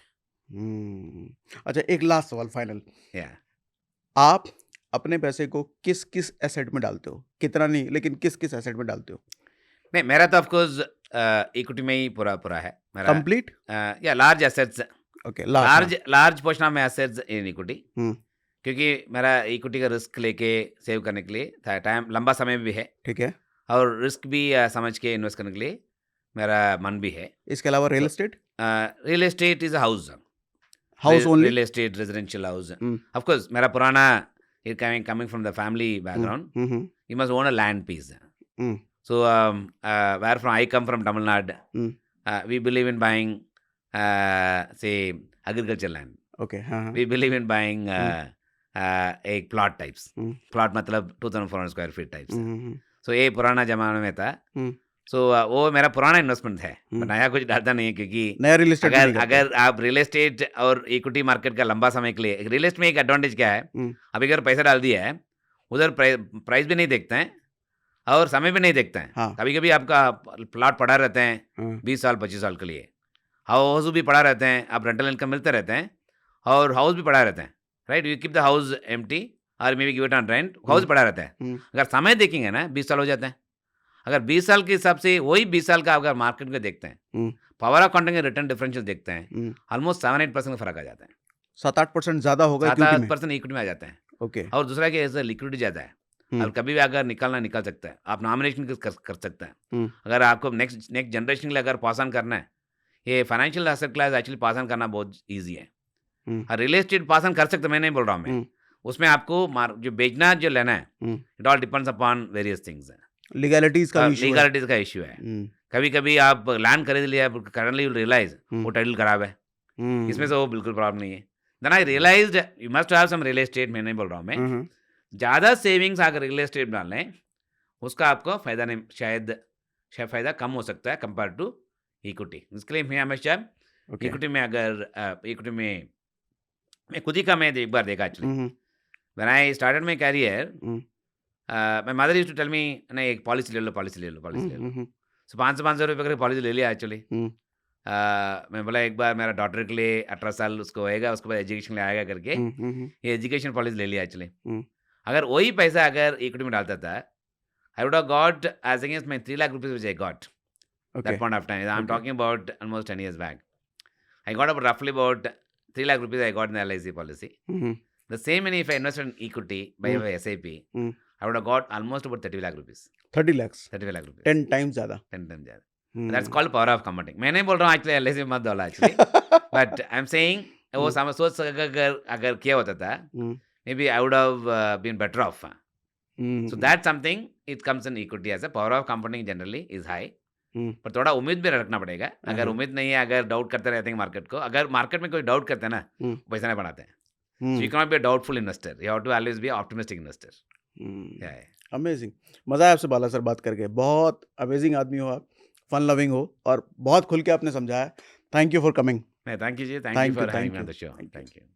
Speaker 1: अच्छा, एक last सवाल final.
Speaker 2: Yeah.
Speaker 1: आप अपने पैसे को किस किस asset में डालते हो? कितना नहीं, लेकिन किस किस एसेट में डालते हो?
Speaker 2: नहीं, मेरा तो ऑफकोर्स इक्विटी में ही पूरा है मेरा।
Speaker 1: कंप्लीट?
Speaker 2: या large assets.
Speaker 1: Okay,
Speaker 2: large portion of my assets in equity. क्योंकि मेरा इक्विटी का रिस्क लेके सेव करने के लिए टाइम लंबा समय भी है,
Speaker 1: ठीक है,
Speaker 2: और रिस्क भी समझ के इन्वेस्ट करने के लिए मेरा मन भी है।
Speaker 1: इसके अलावा real estate?
Speaker 2: Real estate is a house
Speaker 1: only?
Speaker 2: Real estate residential house. Of course मेरा पुराना coming from the family background, you must own a land piece. So where from I come from Tamil Nadu, we believe in buying say agriculture land.
Speaker 1: Okay,
Speaker 2: we believe in buying एक plot types. Plot मतलब 2400 square feet types. सो ये पुराना जमाने में था। सो वो मेरा पुराना इन्वेस्टमेंट है, नया कुछ डालता नहीं है। क्योंकि
Speaker 1: नया रियल एस्टेट
Speaker 2: अगर आप रियल एस्टेट और इक्विटी मार्केट का लंबा समय के लिए, रियल एस्टेट में एक एडवांटेज क्या है, अभी अगर पैसा डाल दिया है उधर प्राइस भी नहीं देखते हैं और समय भी नहीं देखते हैं। कभी कभी आपका प्लॉट पड़ा रहते हैं 20 साल 25 साल के लिए, हाउस भी पड़ा रहते हैं, आप रेंटल इनकम मिलते रहते हैं, और हाउस भी पड़ा रहते हैं। Right, you keep the house empty और may be give it on rent, house पड़ा रहता है। अगर समय देखेंगे ना 20 साल हो जाते हैं। अगर 20 साल के हिसाब से वही 20 साल का अगर मार्केट में देखते हैं, power of continuing return differential देखते हैं, ऑलमोस्ट 7-8% का फर्क आ जाता है।
Speaker 1: 7-8% ज्यादा होगा,
Speaker 2: 7-8% इक्विटी में आ जाता है।
Speaker 1: ओके,
Speaker 2: और दूसरा कि लिक्विडिटी ज्यादा है, और कभी भी अगर निकल सकता है, आप नॉमिनेशन कर सकते हैं। अगर आपको नेक्स्ट जनरेशन के लिए अगर पास ऑन करना है, ये financial asset class actually pass on करना बहुत ईजी है। रियल एस्टेट पास ऑन कर सकते, मैं नहीं बोल रहा हूँ मैं, उसमें आपको जो बेचना जो लेना है, it all depends upon various things. Legalities का इश्यू है। कभी कभी आप लैंड खरीद लिया, करंटली यू रियलाइज वो टाइटल खराब है, इसमें से वो बिल्कुल प्रॉब्लम नहीं है। Then I realised you must have some real estate. मैं नहीं बोल रहा हूँ मैं, ज़्यादा सेविंग्स अगर रियल एस्टेट डाल लें उसका आपको फायदा नहीं, शायद फायदा कम हो सकता है कंपेयर टू इक्विटी। इसके लिए मैं हमेशा इक्विटी में, अगर इक्विटी में मैं खुद ही का मैं एक बार देखा actually, when I started my career, my mother used to tell me, नहीं एक पॉलिसी ले लो। सो 500 रुपये का पॉलिसी ले लिया एक्चुअली। मैं बोला एक बार मेरा डॉटर के लिए 18 साल उसको होएगा, उसके बाद एजुकेशन ले आएगा करके ये एजुकेशन पॉलिसी ले लिया एक्चुअली। अगर वही पैसा अगर इक्विटी में डालता था, I would have got edge against my 3 lakh rupees which I got that point of time. I am talking about almost 10 years back. I got about roughly about 3 lakh rupees I got in the LIC policy. The same money if I invested in equity by SIP, I would have got almost about 30 lakh rupees.
Speaker 1: 30 lakhs?
Speaker 2: 30 lakh rupees.
Speaker 1: 10 times ज़्यादा?
Speaker 2: 10 times ज़्यादा. That's called power of compounding. मैं नहीं बोल रहा हूँ actually LIC में मत डालो actually. But I'm saying वो सोच अगर किया होता था, maybe I would have been better off. So that's something, it comes in equity as a power of compounding generally is high. पर थोड़ा उम्मीद भी रखना पड़ेगा। अगर उम्मीद नहीं है, अगर डाउट करते रहते हैं मार्केट को, अगर मार्केट में कोई डाउट करते हैं ना, पैसा नहीं बढ़ाते हैं। So you cannot be a doubtful investor. You have to always be an optimistic investor.
Speaker 1: Amazing, मजा आया आपसे बाला सर बात करके। बहुत अमेजिंग आदमी हो आप, फन लविंग हो, और बहुत खुल के आपने समझाया। Thank you for coming.
Speaker 2: Thank you जी, thank you for having me on the show. Thank you.